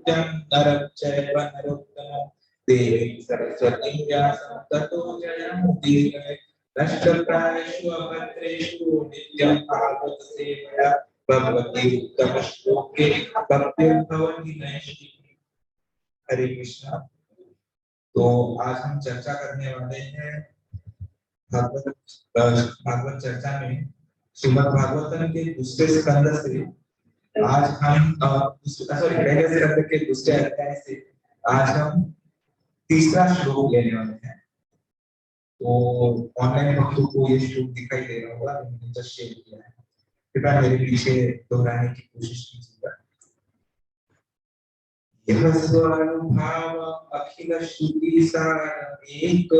नित्यं नरं चैव नरोत्तमं देवीं सरस्वतीं व्यासं ततो जयमुदीरये नष्टप्रायेषु अभद्रेषु नित्यं भागवत सेवया भगवती उत्तमश्लोके भक्तिर्भवति नैष्ठिकी। हरे कृष्णा। तो आज हम चर्चा करने वाले हैं भागवत चर्चा में श्रीमद् भागवतम के दूसरे स्कंद से। आज हम पहले स्कंद के दूसरे अध्याय से आज हम तीसरा श्लोक लेने वाले हैं। तो ऑनलाइन भक्तों को ये श्लोक दिखाई दे रहा होगा, मैंने जस्ट शेयर किया है, कृपया मेरे पीछे दोहराने की कोशिश कीजिएगा। यह स्वानुभाव अखिल श्रुति सार एक,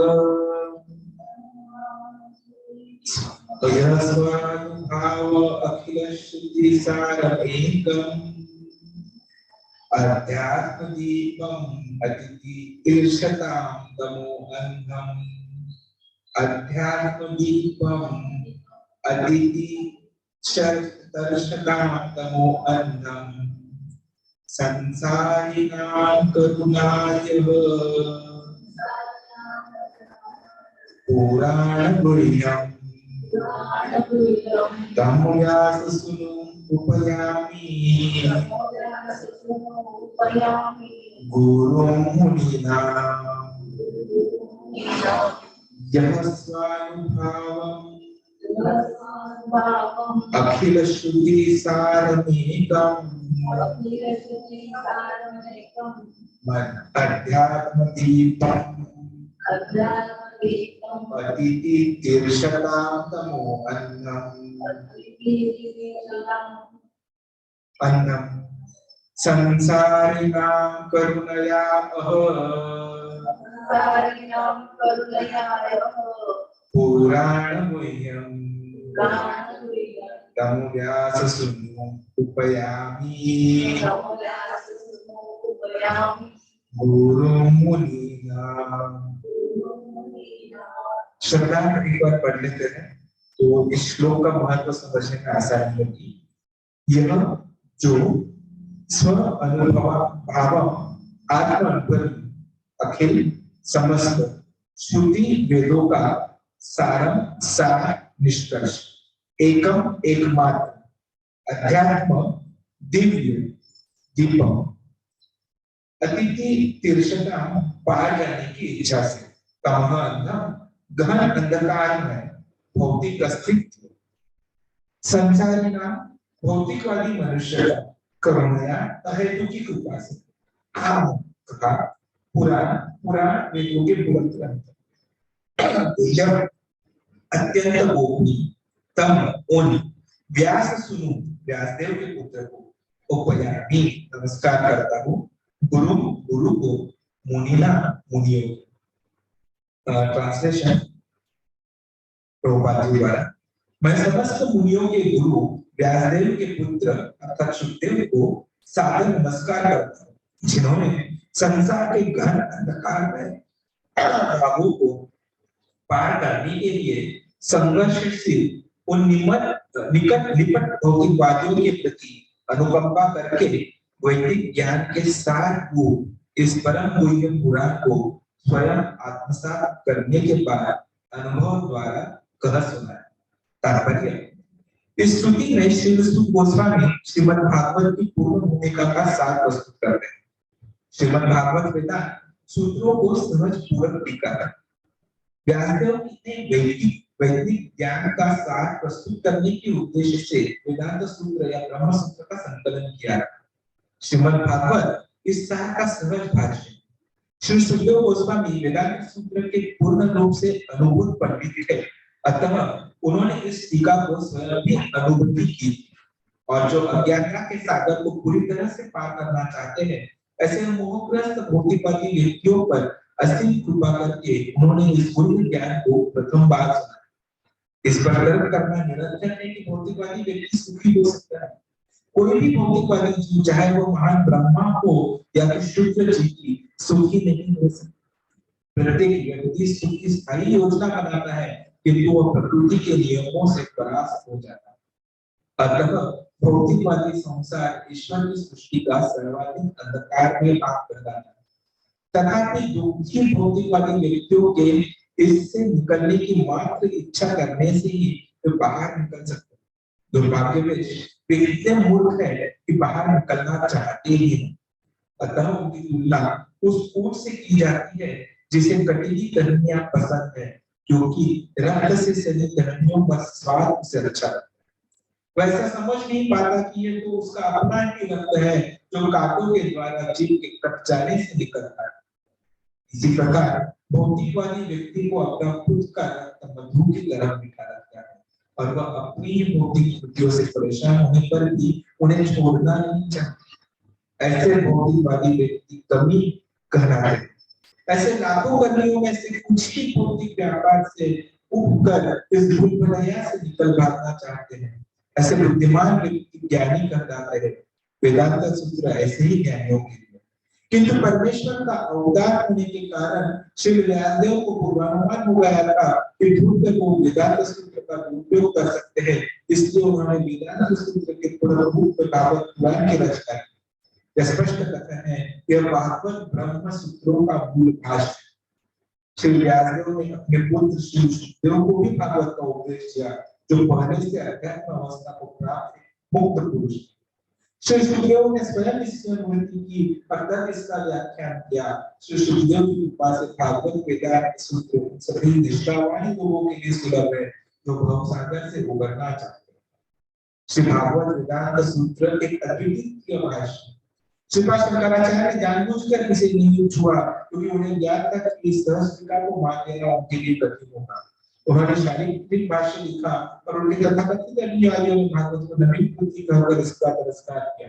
तो यह स्वानुभाव अखिल श्रुति सार एकम अध्यात्म दीपम अतिथि तीर्थतां तमो अंधम अध्यात्म दीपम अतिथि तीर्थतां तमो अंधम संसारिणां करुणायः पुराण गुह्यं तं व्याससूनुं उपयामि गुरुं मुनीनां यः स्वानुभावम् अखिल श्रुति सारमेकम् अध्यात्म दीपम् अतिथि तीर्थतां तमो अन्नम संसारिणां करुणयामः पुराणमुह्यं तं व्याससूनुं उपयामि गुरुं मुनीनां। श्रद्धा एक बार पढ़ लेते हैं तो इस श्लोक का महत्व समझने में आसानी होगी। यह जो स्व अनुभव भाव आत्म अनुभव अखिल समस्त श्रुति वेदों का सारम सार निष्कर्ष एकम एकमात्र अध्यात्म दिव्य दीपम अतिथि तीर्थता पार जाने की इच्छा से तमः अंधम गहन अंधकार में भौतिक अस्तित्व संसारिणा भौतिकवादी मनुष्य करुणया अहेतु की कृपा से कहा पुराण वेदों के मूल ग्रंथ जब अत्यंत गोपनीय तम उन व्याससूनु व्यासदेव के पुत्र को उपयामी नमस्कार करता हूँ गुरु को मुनिना मुनियों। ट्रांसलेशन प्रभुपाद जी द्वारा। मैं समस्त मुनियों के गुरु व्यासदेव के पुत्र अर्थात शुकदेव को सादर नमस्कार करता हूँ, जिन्होंने संसार के गहन अंधकार में भावों को पार करने के लिए संघर्षशील उन निकट भौतिकवादियों के प्रति अनुकंपा करके वैदिक ज्ञान के सार को इस परम गुह्य पुराण को स्वयं आत्मसात करने के बाद अनुभव द्वारा कह सुनाया। तात्पर्य इस स्तुति में श्री सुख गोस्वामी श्रीमद् भागवत की पूर्ण भूमिका का सार प्रस्तुत कर रहे हैं। श्रीमद् भागवत वेदांत सूत्रों को सहज पूरक टीका है। व्यासदेव ने वैदिक ज्ञान का सार प्रस्तुत करने के उद्देश्य से वेदांत सूत्र या ब्रह्म सूत्र का संकलन किया। श्रीमद् भागवत इस सार का सहज भाष्य। श्री सुखदेव गोस्वामी वेदांत सूत्र के पूर्ण रूप से अनुभूत पंडित थे, अतः उन्होंने इस टीका को स्वयं भी अनुभूति की और जो अज्ञानता के सागर को पूरी तरह से पार करना चाहते हैं ऐसे मोहग्रस्त भौतिकवादी व्यक्तियों पर असीम कृपा करके उन्होंने इस गुह्य ज्ञान को प्रथम बार सुना। इस पर तर्क करना निरर्थक है कि भौतिकवादी व्यक्ति सुखी हो सकता है। कोई भी भौतिकवादी जीव चाहे वो महान ब्रह्मा हो या फिर शूद्र जीव की सुखी नहीं हो सकता। प्रत्येक व्यक्ति सुख की स्थायी योजना बनाता है किंतु वह प्रकृति के नियमों से परास्त हो जाता है। अतः भौतिकवादी संसार ईश्वर की सृष्टि का सर्वाधिक अंधकार में भाग करता है। तथापि दुखी भौतिकवादी व्यक्तियों के इससे निकलने की मात्र इच्छा करने से ही वे बाहर निकल सकते हैं। दुर्भाग्यवश वे इतने मूर्ख है कि बाहर निकलना चाहते ही नहीं। अतः उनकी तुलना उस ऊंट से की जाती है जिसे कटीली टहनियां पसंद है, क्योंकि रक्त से सनी टहनियों का स्वाद से अच्छा है। वैसा समझ नहीं पाता कि ये तो उसका अपना ही रक्त है जो कांटों के द्वारा जीव के कट जाने से निकलता है। इसी प्रकार भौतिकवादी व्यक्ति को अपना खुद का रक्त मधु की तरह मीठा लगता है और वह अपनी ही भौतिक कृतियों से परेशान होने पर भी उन्हें छोड़ना नहीं चाहता। ऐसे भौतिकवादी व्यक्ति कमी कहलाते। ऐसे लाखों कर्मियों में से कुछ ही भौतिक व्यापार से उबकर इस भूलभुलैया से निकल भागना चाहते हैं। ऐसे बुद्धिमान व्यक्ति ज्ञानी कहलाते हैं। वेदांत सूत्र ऐसे ही ज्ञानियों के लिए। किंतु परमेश्वर का अवतार होने के कारण श्री व्यासदेव को पूर्वानुमान हो गया था कि धूर्त को वेदांत सूत्र का उपयोग कर सकते हैं, इसलिए उन्होंने वेदांत सूत्र के पूर्ण भागवत पुराण की रचना की। यह स्पष्ट कथन है यह भागवत ब्रह्म सूत्रों का मूल भाष्य। श्री व्यासदेव ने अपने पुत्र श्री सुखदेव को भी भागवत का उपदेश किया, जो पहले से अध्यात्म अवस्था को प्राप्त मुक्त पुरुष। श्री सुखदेव ने स्वयं इसकी अनुभूति की और तब इसका व्याख्यान किया। श्री सुखदेव की कृपा से भागवत वेदांत सूत्र सभी निष्ठावान लोगों के लिए सुलभ है जो भवसागर से उबरना चाहते हैं। श्री भागवत वेदांत सूत्र एक अद्वितीय भाष्य। श्रीपाद शंकराचार्य जानबूझकर इसे नहीं छुआ क्योंकि उन्हें ज्ञात था कि इस सहस्त्रका को मान लेना उनके लिए कठिन होगा। उन्होंने शारीरिक भाष्य लिखा और उनके तथाकथित अनुयायियों ने भागवत को नवीन कृति कहकर इसका तिरस्कार किया।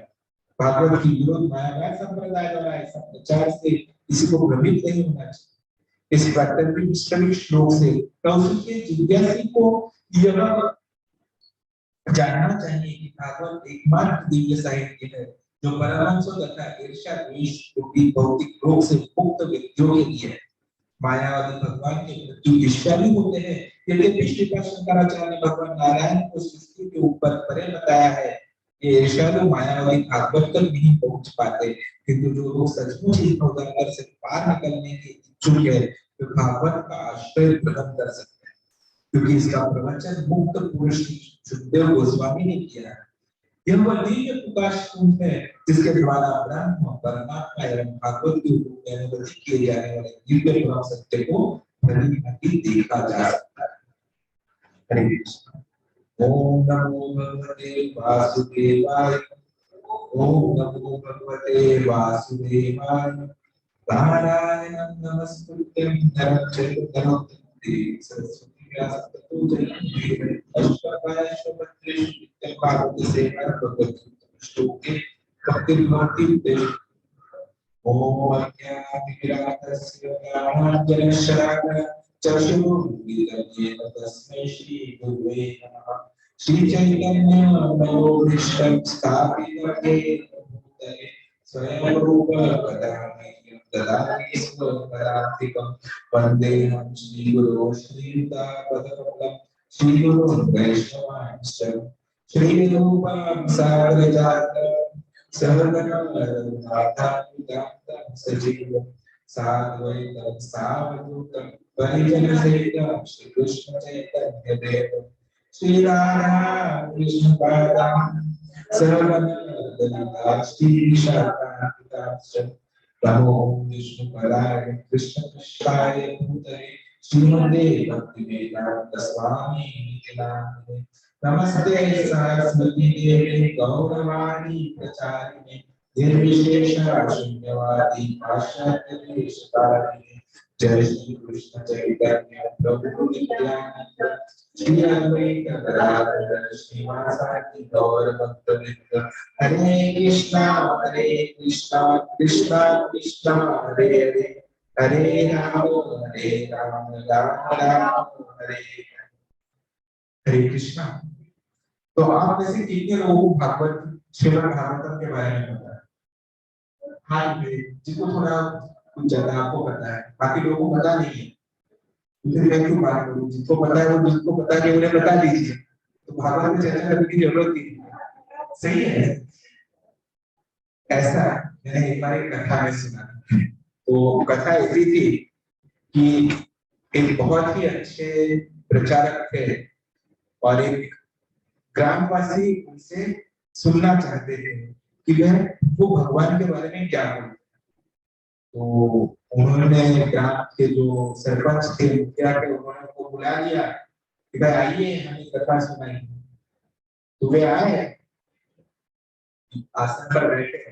भागवत की विरोध मायावाद संप्रदाय द्वारा ऐसा प्रचार से किसी को भ्रमित नहीं होना चाहिए। इस प्रारंभिक श्लोक से कौशिक जिज्ञासी को यह जानना चाहिए कि भागवत एकमात्र दिव्य साहित्य है जो परमहंसों तथा ईर्ष्या द्वेष रूपी भौतिक रोग से मुक्त व्यक्तियों के लिए है। मायावादी भगवान के प्रति ईर्ष्यालु होते हैं। यद्यपि श्रीपाद शंकराचार्य ने भगवान नारायण को सृष्टि के ऊपर परे बताया है, ये ईर्ष्यालु मायावादी भागवत तक नहीं पहुंच पाते, किंतु जो लोग सचमुच इस अवतार से पार निकलने के इच्छुक है वे भागवत का आश्रय ग्रहण कर सकते हैं, क्योंकि इसका प्रवचन मुक्त पुरुष सुखदेव गोस्वामी ने किया है। यह वह दिव्य प्रकाश कुंज है जिसके द्वारा ब्रह्म परमात्मा एवं भागवत के रूप में अनुभूति किए जाने वाले दिव्य ब्रह्म सत्य को भली देखा जा सकता है। हरे कृष्ण। ओम नमो भगवते वासुदेवाय। ओम नमो भगवते वासुदेवाय। नारायणं नमस्कृत्यं नरं चैव नरोत्तमं सरस्वती व्यासं ततो जयन्ति अष्टकायश्वपत्रेषु नित्यं सेवा भगवती श्लोके भक्तिर्भवति। ओम अज्ञानतिमिरान्धस्य ज्ञानाञ्जनशलाकया चक्षुरुन्मीलितं तस्मै श्रीगुरुवे नमः। श्रीचैतन्यमनोभीष्टं स्थापितं येन भूतले स्वयं रूप कदामि ददाति स्वपदान्तिकं। वन्देऽहं श्रीगुरो श्रीयुतापदकमलं श्रीगुरुं वैष्णवांश्च श्रीरूपं साग्रजातं सहगणं रघुनाथान्वितं सजीवं साद्वैतं सावधूतं परिजनसहितं श्रीकृष्ण चैतन्यदेवं श्रीराधा कृष्ण पादान् सहगणं श्रीशाखान्वितांश्च नमो विष्णुपदाय कृष्णपृष्ठाय भूतले श्रीमते भक्तिवेदान्त स्वामी इति नामिने। नमस्ते सरस्वती देवे गौरवाणी प्रचारिणे निर्विशेष शून्यवादी पाश्चात्य देशकारिणे। जय श्री कृष्ण चैतन्य प्रभु नित्यानंद श्री अद्वैत गदाधर श्रीवासादि गौर भक्तवृंद। हरे कृष्णा कृष्णा कृष्णा हरे हरे हरे राम राम राम हरे हरे कृष्णा। तो आप में से कितने लोगों को भागवत श्रीमद् भागवतम के बारे में पता है? हाँ, जिसको थोड़ा कुछ ज्यादा आपको पता है, बाकी लोगों को पता नहीं है। मैं क्यों बात करूं? जिसको पता है वो जिसको पता है उन्हें बता दीजिए, तो भागवत में चर्चा करने की जरूरत नहीं है। सही है। ऐसा मैंने एक बार एक कथा में सुना। तो कथा ऐसी थी कि एक बहुत ही अच्छे प्रचारक थे और एक ग्रामवासी उनसे सुनना चाहते थे कि वह वो भगवान के बारे में क्या बोलते। तो उन्होंने ग्राम के जो सरपंच थे, मुखिया थे, उन्होंने उनको बुला लिया कि भाई आइए हमें कथा सुनाइए। तो वे आए, आसन पर बैठे,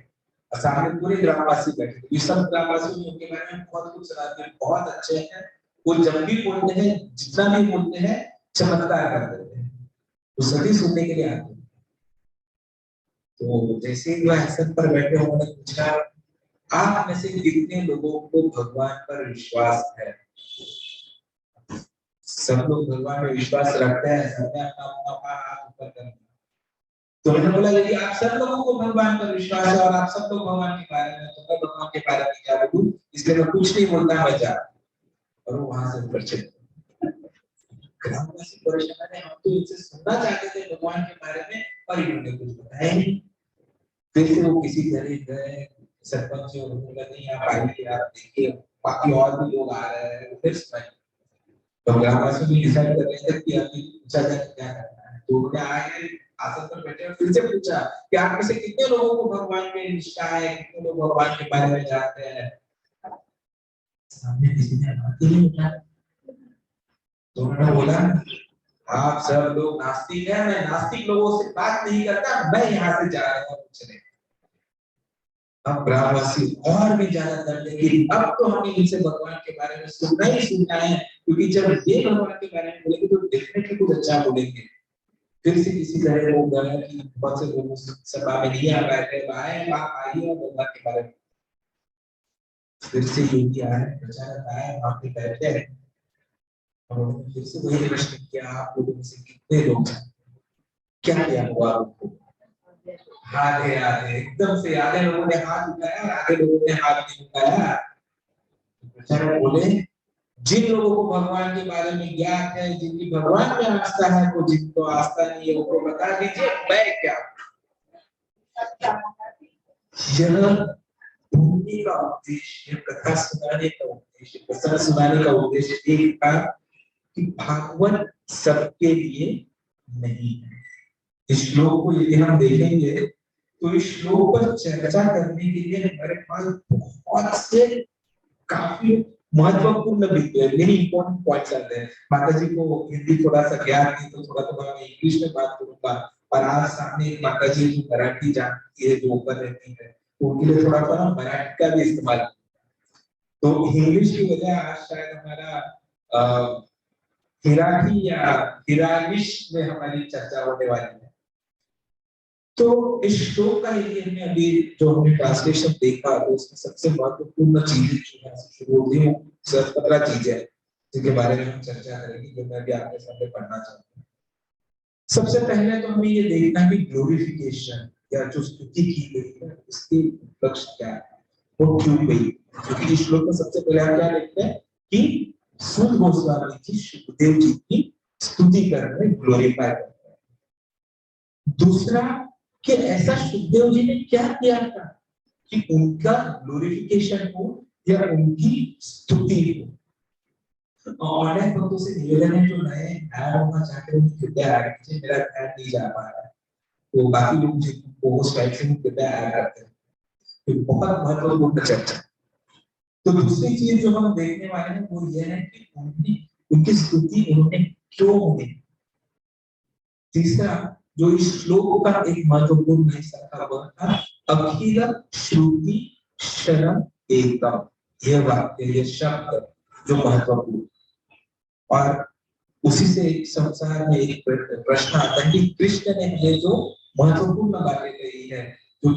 सामने पूरे ग्रामवासी बैठे। ये सब ग्रामवासी उनके बारे में बहुत कुछ सुनाते हैं, बहुत अच्छे हैं। वो जब भी बोलते हैं, जितना भी बोलते हैं, चमत्कार कर देते हैं। तो सभी सुनने के लिए आते हैं। तो जैसे ही वह आसन पर बैठे, उन्होंने पूछा, आप में से कितने लोगों को भगवान पर विश्वास है? सब लोग भगवान में विश्वास रखते हैं, सबने अपना अपना हाथ ऊपर कर दिया। तो मैंने बोला, यदि आप सब लोगों को भगवान पर विश्वास है और आप सब लोग भगवान के बारे में, तो मैं भगवान के बारे में क्या बोलूं, इसलिए मैं कुछ नहीं बोलता, मैं जा। और वो वहां से ऊपर चले। ग्रामवासी परेशान है, हम तो इनसे सुनना चाहते थे भगवान के बारे में, पर इन्होंने कुछ बताया नहीं। फिर से वो किसी तरह गए सरपंच और बोला, नहीं आप आइए, आप देखिए, बाकी और भी लोग आ रहे हैं। फिर सुनाई। तो ग्रामवासी भी डिसाइड कर रहे थे कि अभी पूछा जाए क्या करना है। तो उन्होंने आए, आसन पर बैठे और फिर से पूछा कि आप में से कितने लोगों को भगवान में निष्ठा है, कितने लोग भगवान के बारे में जानते हैं। सामने किसी ने हाथ ही नहीं उठाया। तो उन्होंने बोला, आप सब लोग नास्तिक हैं, मैं नास्तिक लोगों से बात नहीं करता, मैं यहाँ से जा रहा हूँ पूछने। अब ग्रामवासी और भी ज्यादा डर गए कि अब तो हमें इनसे भगवान के बारे में सुनना ही सुनना है, क्योंकि जब ये भगवान के बारे में बोलेंगे तो डेफिनेटली कुछ अच्छा बोलेंगे। फिर से किसी तरह वो गए कि बहुत से लोग सभा में नहीं आ पाए थे, आए आप आइए और भगवान के बारे में। फिर से योगी आए, प्रचारक आए, वहां पे बैठे और उन्होंने फिर से वही प्रश्न किया, आप लोगों में से कितने लोग हैं, क्या किया हुआ आपको? आधे आधे, एकदम से आधे लोगों ने हाथ उठाया और आधे लोगों ने हाथ नहीं उठाया। प्रचारक बोले, जिन लोगों को भगवान के बारे में ज्ञात है, जिनकी भगवान में आस्था है, वो जिनको आस्था नहीं है उनको बता दीजिए, मैं क्या। यह भूमि का उद्देश्य, कथा सुनाने का उद्देश्य, कथा सुनाने का उद्देश्य एक था कि भागवत सबके लिए नहीं है। इस श्लोक को यदि हम देखेंगे तो इस श्लोक पर चर्चा करने के लिए हमारे पास बहुत से काफी महत्वपूर्ण मेनी इंपॉर्टेंट पॉइंट्स आते हैं। माता जी को हिंदी थोड़ा सा ज्ञान नहीं, तो थोड़ा तो मैं इंग्लिश में बात करूंगा। और आज सामने एक माता जी जो मराठी जानती है, जो ऊपर रहती है, तो उनके लिए थोड़ा सा मराठी का भी इस्तेमाल। तो इंग्लिश की वजह आज शायद हमारा हिराठी या हिरानिश में हमारी चर्चा होने वाली है। तो इस श्लोक का यदि हमने अभी जो हमने ट्रांसलेशन देखा, तो उसमें सबसे महत्वपूर्ण चीज जो है शुरू होती है, 10-15 चीजें जिनके बारे में हम चर्चा करेंगे, जो मैं भी आपके सामने पढ़ना चाहता हूँ। सबसे पहले तो हमें ये देखना है कि ग्लोरिफिकेशन या जो स्तुति की गई है, उसके लक्ष्य क्या है, वो क्यों गई। क्योंकि इस श्लोक में सबसे पहले हम क्या देखते हैं कि सूत गोस्वामी जी सुखदेव जी की स्तुति कर रहे हैं, ग्लोरीफाई कर रहे हैं। दूसरा कि ऐसा सुखदेव जी ने क्या किया था कि उनका ग्लोरिफिकेशन हो या उनकी स्तुति हो। ऑनलाइन भक्तों से निवेदन है, जो नए ऐड होना चाहते हैं कृपया ऐड कीजिए, मेरा ऐड नहीं जा पा रहा है, तो बाकी लोग जिनको होस्ट टाइप से कृपया ऐड करते हैं। तो बहुत महत्वपूर्ण चर्चा। तो दूसरी चीज जो हम देखने वाले हैं वो ये है कि उनकी स्तुति उन्होंने क्यों की। तीसरा जो इस श्लोक का एक महत्वपूर्ण हिस्सा था वह था अखिल श्रुति शरण एकम। यह वाक्य, यह शब्द जो महत्वपूर्ण, और उसी से संसार में एक प्रश्न आता है कि कृष्ण ने हमें जो महत्वपूर्ण बातें कही है, जो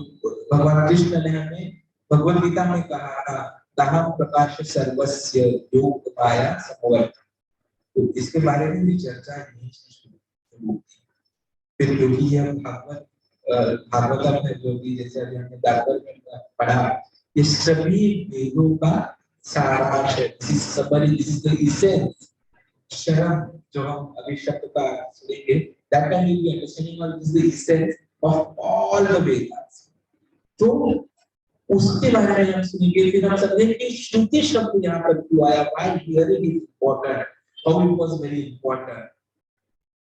भगवान कृष्ण ने हमें भगवद गीता में कहा था, ताहम प्रकाश सर्वस्य योग पाया समवर्त। तो इसके बारे में भी चर्चा नहीं शुरू। फिर क्योंकि यह भागवत में जो भी जैसे अभी हमने दातर में पढ़ा, ये सभी वेदों का सारांश है। शरण जो हम अभी शब्द का सुनेंगे, that time you will be understanding what is the essence of all the Vedas. तो उसके बारे में हम सुनेंगे, फिर हम समझेंगे कि श्रुति शब्द यहाँ पर क्यों आया, why hearing is important, how it was very important.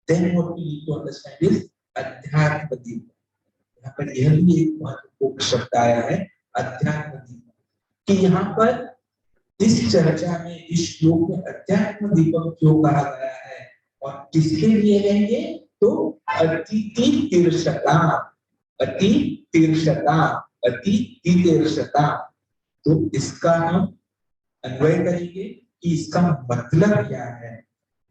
Then what we need to understand is अध्यात्म दीप। यहाँ पर यह भी एक महत्वपूर्ण शब्द आया है, अध्यात्म दीप, कि यहाँ पर इस चर्चा में, इस श्लोक में अध्यात्म दीपक क्यों कहा गया है और किसके लिए रहेंगे, तो अतिथि तीर्थता, अति तीर्थता, अति तीर्थता। तो इसका हम अन्वय करेंगे कि इसका मतलब क्या है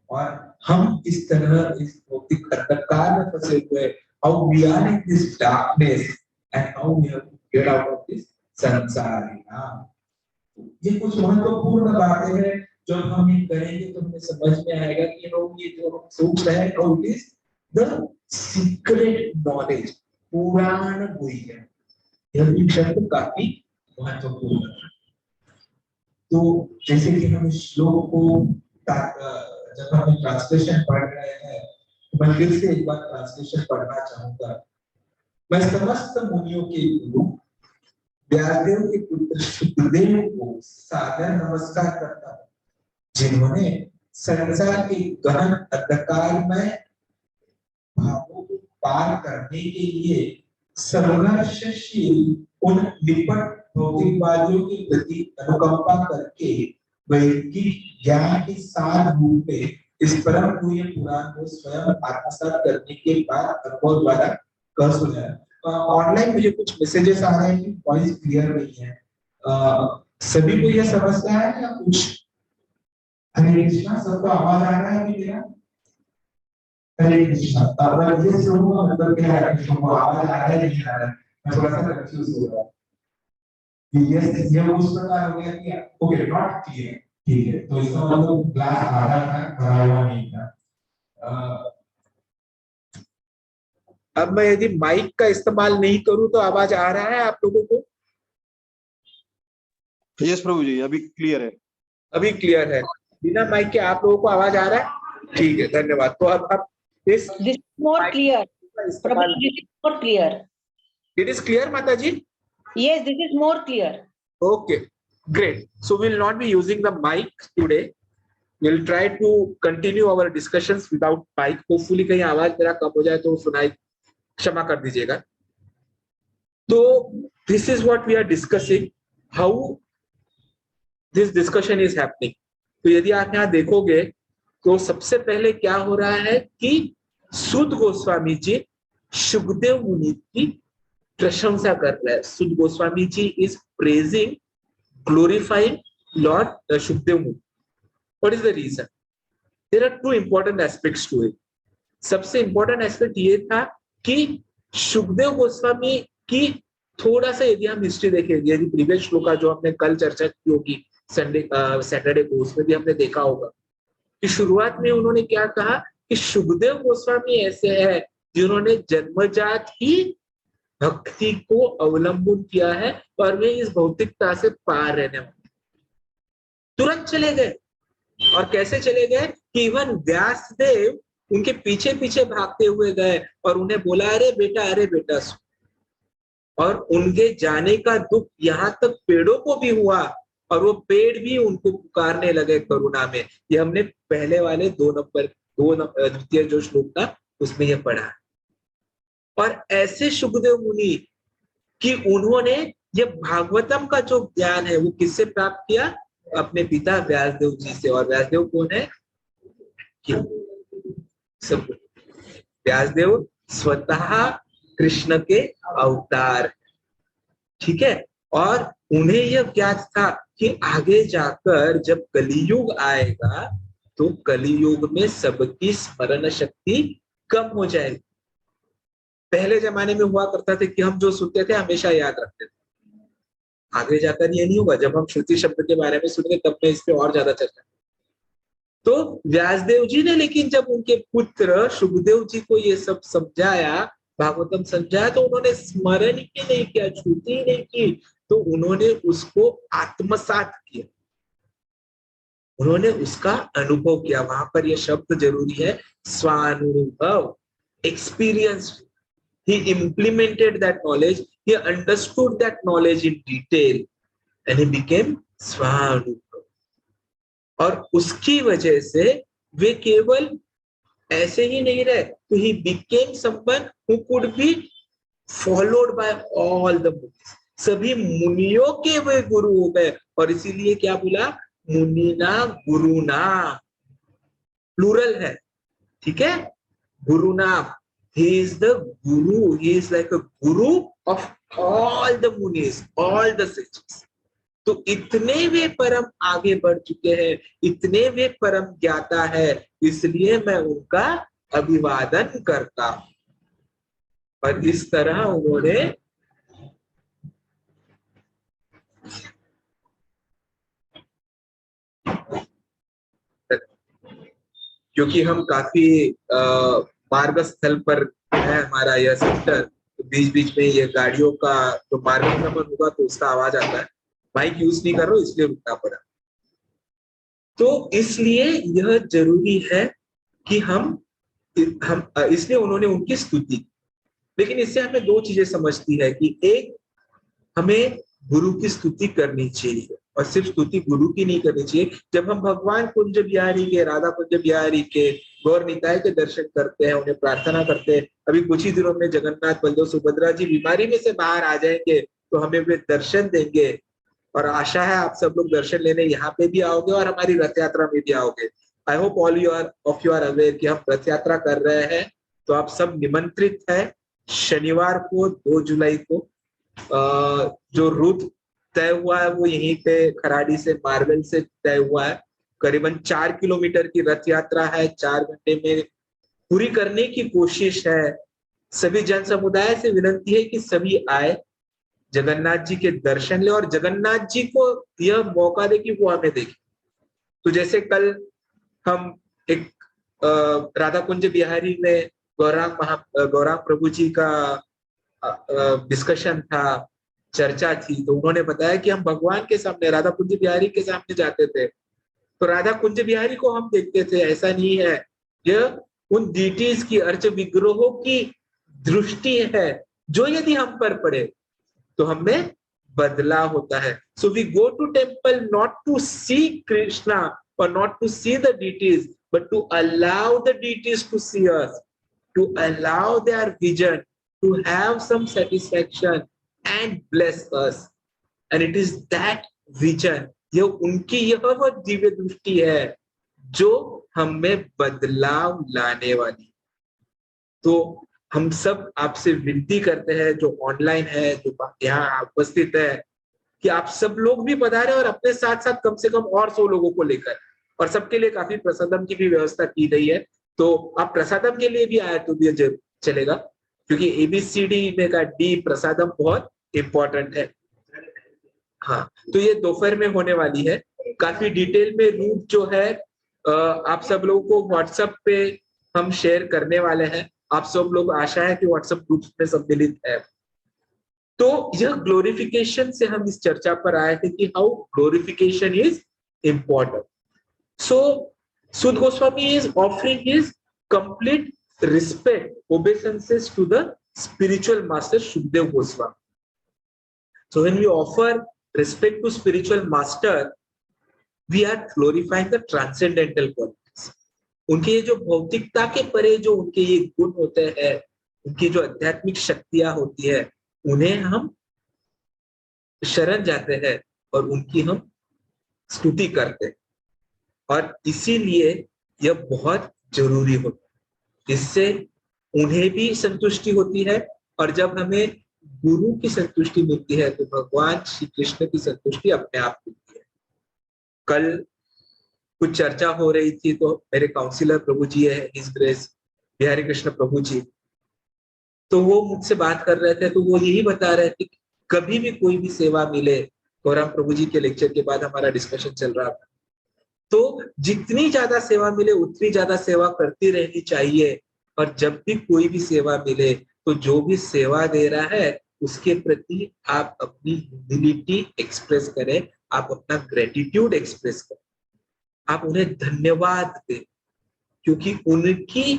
और हम इस तरह इस भौतिक अंधकार में फंसे हुए, how we are in this darkness and how we have to get out of this संसारिणा। ये कुछ महत्वपूर्ण बातें हैं, जब हम ये करेंगे तो हमें समझ में आएगा कि ये जो हम सोच रहे हैं, how it is the secret knowledge, पुराण हुई है। यह भी शब्द काफी महत्वपूर्ण है। तो जैसे कि हम इस श्लोक को जब हम ट्रांसलेशन पढ़ रहे हैं, तो मैं फिर से एक बार ट्रांसलेशन पढ़ना चाहूंगा। मैं समस्त मुनियों के गुरु व्यासदेव के पुत्र शुक्रदेव को सादर नमस्कार करता हूँ, जिन्होंने संसार के गहन अंधकारमय भावों को पार करने के लिए संघर्षशील उन निपट भौतिकवादियों के प्रति अनुकंपा करके वैदिक ज्ञान के सार रूप में इस परम पूज्य पुराण को स्वयं आत्मसात करने के बाद अनुभव द्वारा कर सुनाया। ऑनलाइन मुझे कुछ मैसेजेस आ रहे हैं कि वॉइस क्लियर नहीं है, सभी को यह समझता है या कुछ? हरे कृष्णा, सबको आवाज आ रहा है अभी मेरा? हरे कृष्णा, अब ये सुनो, मतलब क्या है कि सबको आवाज आ रहा है नहीं आ रहा है? मैं थोड़ा सा कंफ्यूज हो रहा हूँ। ये उस प्रकार हो गया कि ओके नॉट क्लियर, ठीक है, तो इसका मतलब ग्लास आधा था, भरा हुआ नहीं था। अब मैं यदि माइक का इस्तेमाल नहीं करूं तो आवाज आ रहा है आप लोगों को? यस प्रभु जी, अभी क्लियर है। अभी क्लियर है, बिना माइक के आप लोगों को आवाज आ रहा है? ठीक है, धन्यवाद। तो अब इस मोर क्लियर प्रभु, this is more clear. It is clear माता जी? Yes, this is more clear. Okay, great. So we'll not be using the mic today. We'll try to continue our discussions without mic. Hopefully कहीं आवाज मेरा कम हो जाए तो सुनाई, क्षमा कर दीजिएगा। तो this is what we are discussing, how this discussion is happening. तो यदि आप यहाँ देखोगे तो सबसे पहले क्या हो रहा है कि सुद गोस्वामी जी शुकदेव मुनि की प्रशंसा कर रहे हैं। Sud Goswami ji is praising, glorifying Lord Shukdev Muni. What is the reason? There are two important aspects to it. सबसे important aspect ये था कि शुकदेव गोस्वामी की थोड़ा सा यदि हम हिस्ट्री देखें, यदि प्रीवियस श्लोक जो हमने कल चर्चा की होगी सैटरडे को, उसमें भी हमने देखा होगा कि शुरुआत में उन्होंने क्या कहा कि शुकदेव गोस्वामी ऐसे है जिन्होंने जन्मजात ही भक्ति को अवलंबन किया है और वे इस भौतिकता से पार रहने वाले। तुरंत चले गए, और कैसे चले गए कि इवन व्यासदेव उनके पीछे पीछे भागते हुए गए और उन्हें बोला अरे बेटा सुन। और उनके जाने का दुख यहाँ तक पेड़ों को भी हुआ और वो पेड़ भी उनको पुकारने लगे करुणा में। ये हमने पहले वाले द्वितीय जो श्लोक था उसमें ये पढ़ा। और ऐसे शुकदेव मुनि कि उन्होंने ये भागवतम का जो ज्ञान है वो किससे प्राप्त किया? अपने पिता व्यासदेव जी से। और व्यासदेव कौन है? सब व्यासदेव स्वतः कृष्ण के अवतार, ठीक है। और उन्हें यह ज्ञात था कि आगे जाकर जब कलियुग आएगा तो कलियुग में सबकी स्मरण शक्ति कम हो जाएगी। पहले जमाने में हुआ करता था कि हम जो सुनते थे हमेशा याद रखते थे, आगे जाकर ये नहीं होगा। जब हम श्रुति शब्द के बारे में सुनेंगे तब मैं इस पे और ज्यादा चर्चा। तो व्यासदेव जी ने लेकिन जब उनके पुत्र शुकदेव जी को ये सब समझाया, भागवतम समझाया, तो उन्होंने स्मरण ही नहीं किया, श्रुति ही नहीं की, तो उन्होंने उसको आत्मसात किया, उन्होंने उसका अनुभव किया। वहां पर यह शब्द जरूरी है, स्वानुभव, experience. he implemented that knowledge, he understood that knowledge in detail, and he became Swarupa. और उसकी वजह से वे केवल ऐसे ही नहीं रहे, तो he became someone who could be followed by all the munis. सभी मुनियों के वे गुरु हो गए, और इसीलिए क्या बोला, मुनिना गुरुना, प्लूरल है, ठीक है, गुरुना, he is the guru, he is like a guru of all the munis, all the sages. तो इतने वे परम आगे बढ़ चुके हैं, इतने वे परम ज्ञाता है, इसलिए मैं उनका अभिवादन करता हूं। और इस तरह उन्होंने क्योंकि हम काफी मार्ग स्थल पर है हमारा यह सेक्टर, तो बीच बीच में ये गाड़ियों का जो मार्गक्रमण होगा तो उसका आवाज आता है, माइक यूज नहीं कर रहा हूं इसलिए रुकना पड़ा। तो इसलिए यह जरूरी है कि हम इसलिए उन्होंने उनकी स्तुति, लेकिन इससे हमें दो चीजें समझती है कि एक, हमें गुरु की स्तुति करनी चाहिए, और सिर्फ स्तुति गुरु की नहीं करनी चाहिए। जब हम भगवान कुंज बिहारी के, राधा कुंज बिहारी के, गौर निताय के दर्शन करते हैं, उन्हें प्रार्थना करते हैं, अभी कुछ ही दिनों में जगन्नाथ बलदेव सुभद्रा जी बीमारी में से बाहर आ जाएंगे, तो हमें वे दर्शन देंगे, और आशा है आप सब लोग दर्शन लेने यहाँ पे भी आओगे और हमारी रथ यात्रा में भी आओगे। I hope all you are aware कि हम रथ यात्रा कर रहे हैं, तो आप सब निमंत्रित है। शनिवार को 2 जुलाई को जो रूट तय हुआ है वो यहीं पे खराड़ी से, मार्बल से तय हुआ है। करीबन 4 किलोमीटर की रथ यात्रा है, 4 घंटे में पूरी करने की कोशिश है। सभी जन समुदाय से विनती है कि सभी आए, जगन्नाथ जी के दर्शन ले, और जगन्नाथ जी को यह मौका दे कि वो हमें देखे। तो जैसे कल हम एक राधा कुंज बिहारी में गौरांग प्रभु जी का डिस्कशन था, चर्चा थी, तो उन्होंने बताया कि हम भगवान के सामने, राधा कुंज बिहारी के सामने जाते थे, तो राधा कुंज बिहारी को हम देखते थे, ऐसा नहीं है। यह उन डीटीज की, अर्च विग्रहों की दृष्टि है जो यदि हम पर पड़े तो हमें बदलाव होता है। So we go to temple not to see Krishna और not to see the deities, but to allow the deities to see us, to allow their vision, to have some satisfaction and bless us. And it is that vision, यह उनकी यह वो दिव्य दृष्टि है जो हमें बदलाव लाने वाली। तो हम सब आपसे विनती करते हैं, जो ऑनलाइन है, जो यहाँ उपस्थित है, कि आप सब लोग भी पधारें और अपने साथ साथ कम से कम और 100 लोगों को लेकर, और सबके लिए काफी प्रसादम की भी व्यवस्था की गई है। तो आप प्रसादम के लिए भी आए तो भी चलेगा, क्योंकि ABCD में का D प्रसादम बहुत इंपॉर्टेंट है। हाँ, तो ये दोपहर में होने वाली है। काफी डिटेल में रूट जो है आप सब लोगों को व्हाट्सएप पे हम शेयर करने वाले हैं। आप सब लोग, आशा है कि व्हाट्सएप ग्रुप्स में सम्मिलित है। तो यह ग्लोरिफिकेशन से हम इस चर्चा पर आए थे कि how glorification is important. So Suta Goswami is offering his complete respect, obeisances to the spiritual master Shukdev Goswami. So when we offer respect to spiritual master, we are glorifying the transcendental qualities. उनके ये जो भौतिकता के परे जो उनके ये गुण होते हैं, उनकी जो आध्यात्मिक शक्तियां होती है, उन्हें हम शरण जाते हैं और उनकी हम स्तुति करते हैं। और इसीलिए यह बहुत जरूरी होता है, इससे उन्हें भी संतुष्टि होती है, और जब हमें गुरु की संतुष्टि मिलती है तो भगवान श्री कृष्ण की संतुष्टि अपने आप मिलती है। कल कुछ चर्चा हो रही थी, तो मेरे काउंसिलर प्रभु जी है, हिज ग्रेस बिहारी कृष्ण प्रभु जी, तो वो मुझसे बात कर रहे थे, तो वो यही बता रहे थे कि कभी भी कोई भी सेवा मिले, गौरांग प्रभु जी के लेक्चर के बाद हमारा डिस्कशन चल रहा था, तो जितनी ज्यादा सेवा मिले उतनी ज्यादा सेवा करती रहनी चाहिए। और जब भी कोई भी सेवा मिले तो जो भी सेवा दे रहा है उसके प्रति आप अपनी ह्यूमिलिटी एक्सप्रेस करें, आप अपना ग्रेटिट्यूड एक्सप्रेस करें, आप उन्हें धन्यवाद दें, क्योंकि उनकी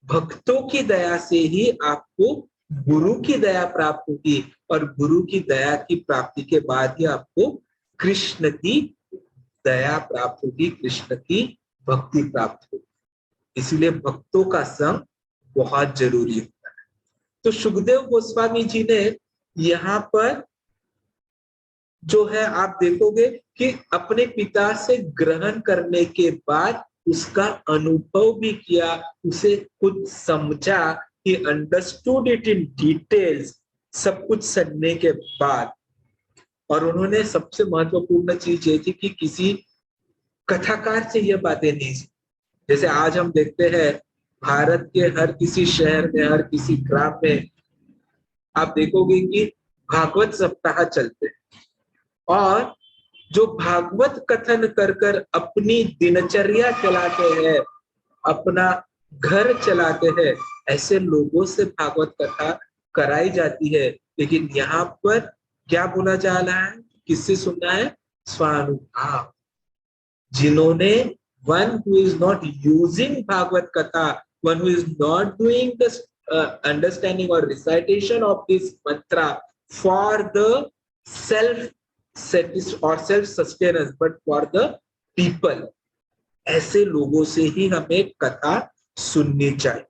भक्तों की दया से ही आपको गुरु की दया प्राप्त होगी, और गुरु की दया की प्राप्ति के बाद ही आपको कृष्ण की दया प्राप्त होगी, कृष्ण की भक्ति प्राप्त होगी। इसलिए भक्तों का संग बहुत जरूरी होता है। तो सुखदेव गोस्वामी जी ने यहाँ पर जो है आप देखोगे कि अपने पिता से ग्रहण करने के बाद उसका अनुभव भी किया, उसे खुद समझा, he understood it in details, सब कुछ समझने के बाद। और उन्होंने सबसे महत्वपूर्ण चीज ये थी कि किसी कथाकार से यह बातें नहीं सुनी। जैसे आज हम देखते हैं भारत के हर किसी शहर में, हर किसी ग्राम में आप देखोगे कि भागवत सप्ताह चलते हैं, और जो भागवत कथन कर कर अपनी दिनचर्या चलाते हैं, अपना घर चलाते हैं, ऐसे लोगों से भागवत कथा कराई जाती है। लेकिन यहाँ पर क्या बोला जा रहा है, किससे सुनना है? स्वानुभव। जिन्होंने one who is not using Bhagavad Katha, one who is not doing the understanding or recitation of this mantra for the self or self sustenance, but for the people, ऐसे लोगों से ही हमें कथा सुननी चाहिए.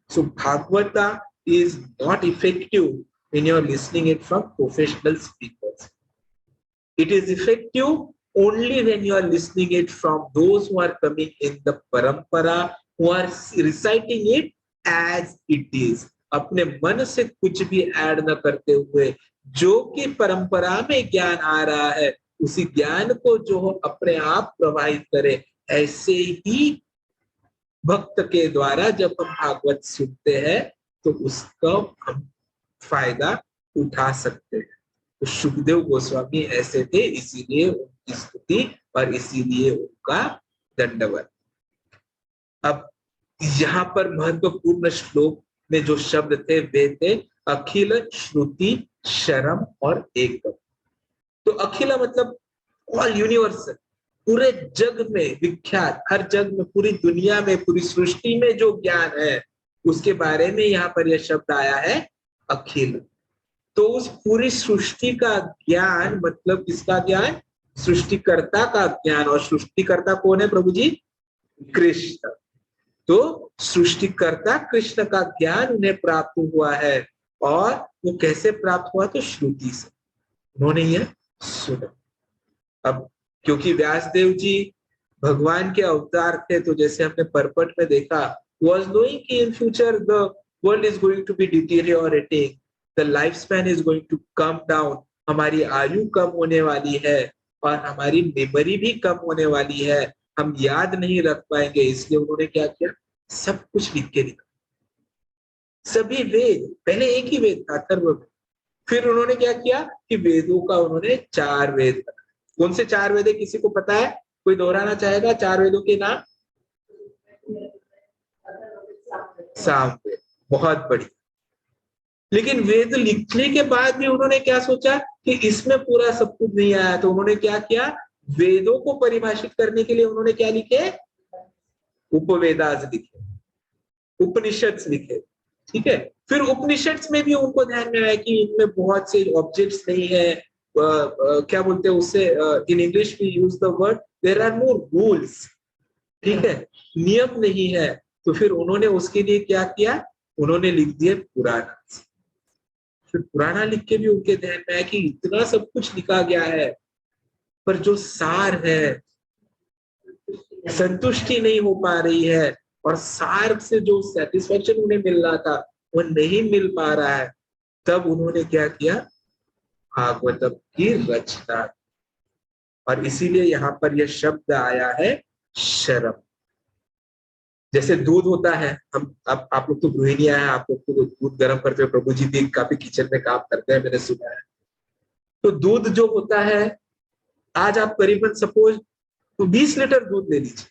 So Bhagavata is not effective when you are listening it from professional speakers. It is effective only when you are listening it from those who are coming in the parampara, who are reciting it as it is. अपने मन से कुछ भी add न करते हुए जो कि परंपरा में ज्ञान आ रहा है, उसी ज्ञान को जो अपने आप प्रवाहित करे, ऐसे ही भक्त के द्वारा जब हम भागवत सुनते हैं तो उसका हम फायदा उठा सकते हैं. तो सुखदेव गोस्वामी ऐसे थे, इसीलिए उनकी स्तुति और इसीलिए उनका दंडवत. अब यहाँ पर महत्वपूर्ण श्लोक में जो शब्द थे वे थे अखिल, श्रुति, शरम और एकम. तो अखिल मतलब ऑल यूनिवर्सल, पूरे जग में विख्यात, हर जग में, पूरी दुनिया में, पूरी सृष्टि में जो ज्ञान है उसके बारे में यहाँ पर यह शब्द आया है अखिल. तो उस पूरी सृष्टि का ज्ञान मतलब किसका ज्ञान? सृष्टिकर्ता का ज्ञान. और सृष्टिकर्ता कौन है प्रभु जी? कृष्ण. तो सृष्टिकर्ता कृष्ण का ज्ञान उन्हें प्राप्त हुआ है. और वो कैसे प्राप्त हुआ? तो श्रुति से उन्होंने यह सुना. अब क्योंकि व्यासदेव जी भगवान के अवतार थे, तो जैसे हमने परपट में देखा, was knowing कि in future the world is going to be deteriorating, the lifespan is going to come down, हमारी आयु कम होने वाली है और हमारी मेमोरी भी कम होने वाली है, हम याद नहीं रख पाएंगे. इसलिए उन्होंने क्या किया? सब कुछ लिख के लिखा. सभी वेद, पहले एक ही वेद था अथर्ववेद. फिर उन्होंने क्या किया कि वेदों का उन्होंने 4 वेद बनाए. कौन से 4 वेद है किसी को पता है? कोई दोहराना चाहेगा 4 वेदों के नाम? सामवेद. बहुत बढ़िया. लेकिन वेद लिखने के बाद भी उन्होंने क्या सोचा कि इसमें पूरा सब कुछ नहीं आया, तो उन्होंने क्या किया? वेदों को परिभाषित करने के लिए उन्होंने क्या लिखे? उपवेदास लिखे, उपनिषद लिखे. ठीक है. फिर उपनिषद में भी उनको ध्यान में आया कि इनमें बहुत से ऑब्जेक्ट्स नहीं है. क्या बोलते हैं उससे, in English we use the word there are no rules. ठीक है, नियम नहीं है. तो फिर उन्होंने उसके लिए क्या किया? उन्होंने लिख दिए पुराण. फिर पुराना लिख के भी उनके ध्यान में आया कि इतना सब कुछ लिखा गया है, पर जो सार है संतुष्टि नहीं हो पा रही है, और सार से जो सेटिस्फेक्शन उन्हें मिल रहा था वो नहीं मिल पा रहा है. तब उन्होंने क्या किया? भागवतम की रचना. और इसीलिए यहाँ पर यह शब्द आया है शरम. जैसे दूध होता है, हम आप लोग तो गृहिणियां हैं, आप लोग तो दूध गर्म करते हो, प्रभु जी भी काफी किचन में काम करते हैं, मैंने सुना है. तो दूध जो होता है, आज आप करीबन सपोज तो 20 लीटर दूध ले लीजिए.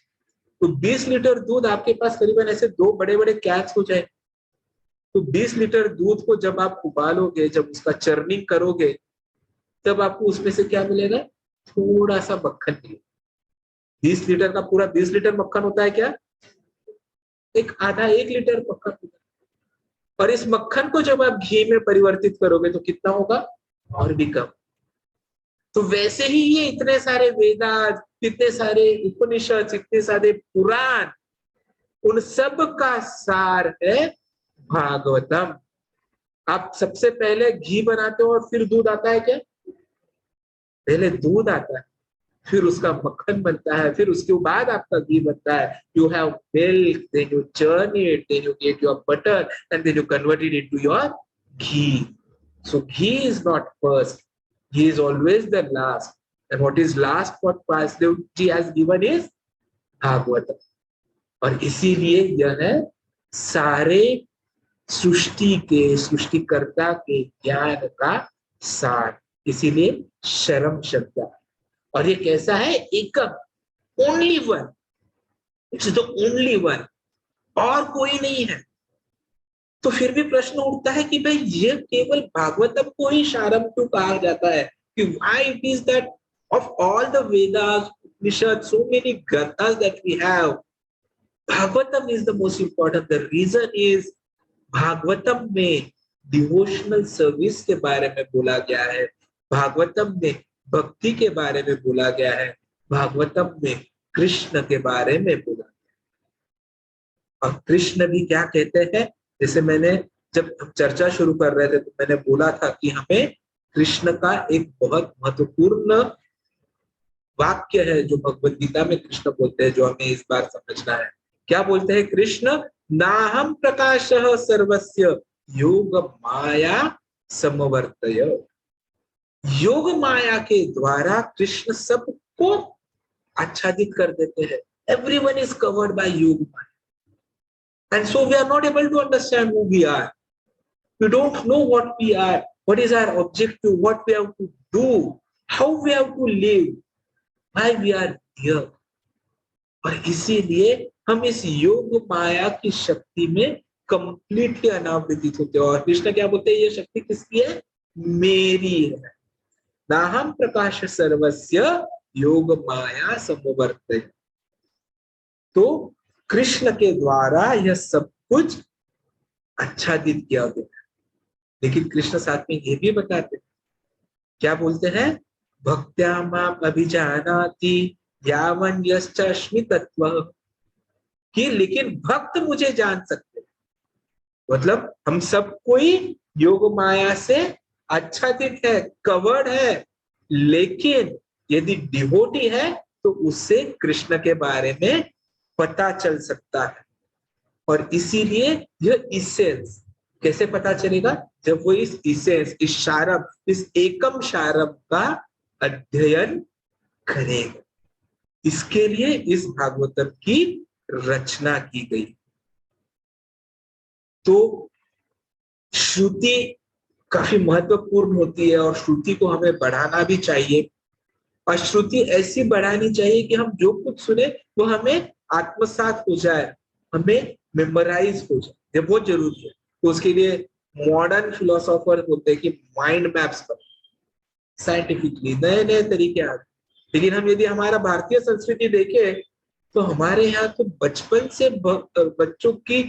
तो 20 लीटर दूध आपके पास करीबन ऐसे 2 बड़े बड़े कैंस हो जाए. तो 20 लीटर दूध को जब आप उबालोगे, जब उसका चर्निंग करोगे, तब आपको उसमें से क्या मिलेगा? थोड़ा सा मक्खन मिलेगा. 20 लीटर का पूरा 20 लीटर मक्खन होता है क्या? एक आधा 1 लीटर मक्खन होता है. और इस मक्खन को जब आप घी में परिवर्तित करोगे तो कितना होगा, और भी कम। तो वैसे ही ये इतने सारे वेदास, इतने सारे उपनिषद, इतने सारे पुराण, उन सब का सार है भागवतम। आप सबसे पहले घी बनाते हो और फिर दूध आता है क्या? पहले दूध आता है, फिर उसका मक्खन बनता है, फिर उसके बाद आपका घी बनता है। You have milk, then you churn it, then you get your butter and then you convert it into your ghee. So ghee is not first, ghee is always the last, and what is last what Vasudev ji has given is Bhagavat. और इसीलिए यह है सारे सृष्टि के, सृष्टिकर्ता के ज्ञान का सार, इसीलिए शरम शब्द है। और ये कैसा है? एकम, only one, it's the only one, और कोई नहीं है। तो फिर भी प्रश्न उठता है कि भाई ये केवल भागवतम को ही सारम क्यों कहा जाता है? कि why it is that of all the Vedas, Upanishad, so many granthas that we have, Bhagavatam is the most important. The reason is Bhagavatam में डिवोशनल सर्विस के बारे में बोला गया है, भागवतम में भक्ति के बारे में बोला गया है, भागवतम में कृष्ण के बारे में बोला गया। और कृष्ण भी क्या कहते हैं? जैसे मैंने जब हम चर्चा शुरू कर रहे थे तो मैंने बोला था कि हमें कृष्ण का एक बहुत महत्वपूर्ण वाक्य है जो भगवत गीता में कृष्ण बोलते हैं, जो हमें इस बार समझना है। क्या बोलते हैं कृष्ण? नाहम प्रकाशः सर्वस्य योग माया समवर्तय। योग माया के द्वारा कृष्ण सबको आच्छादित कर देते हैं। एवरीवन इज कवर्ड बाय योग माया, and so we are not able to understand who we are. We don't know what we are, what is our objective, what we have to do, how we have to live, why we are here. और इसीलिए हम इस योग माया की शक्ति में completely अनावृत होते हैं। और कृष्ण क्या बोलते हैं? ये शक्ति किसकी है? मेरी है। नाहम प्रकाश सर्वस्य योग माया समवर्तय। तो कृष्ण के द्वारा यह सब कुछ आच्छादित किया गया। लेकिन कृष्ण साथ में ये भी बताते हैं, क्या बोलते हैं? भक्त्या माम अभिजानाति यावन यश्चास्मि तत्वः, कि लेकिन भक्त मुझे जान सकते हैं। मतलब हम सब कोई योग माया से आच्छादित है, कवर्ड है, लेकिन यदि डिवोटी है तो उससे कृष्ण के बारे में पता चल सकता है। और इसीलिए यह इसेंस कैसे पता चलेगा? जब वो इस इसेंस, इस शारम, इस एकम शारम का अध्ययन करेगा। इसके लिए इस भागवतम की रचना की गई। तो श्रुति काफी महत्वपूर्ण होती है और श्रुति को हमें बढ़ाना भी चाहिए। और श्रुति ऐसी बढ़ानी चाहिए कि हम जो कुछ सुने वो हमें आत्मसात हो जाए, हमें मेमोराइज हो जाए, ये बहुत जरूरी है। तो उसके लिए मॉडर्न फिलोसोफर होते हैं कि माइंड मैप्स पर साइंटिफिकली नए नए तरीके आ गए। लेकिन हम यदि हमारा भारतीय संस्कृति देखें तो हमारे यहाँ तो बचपन से बच्चों की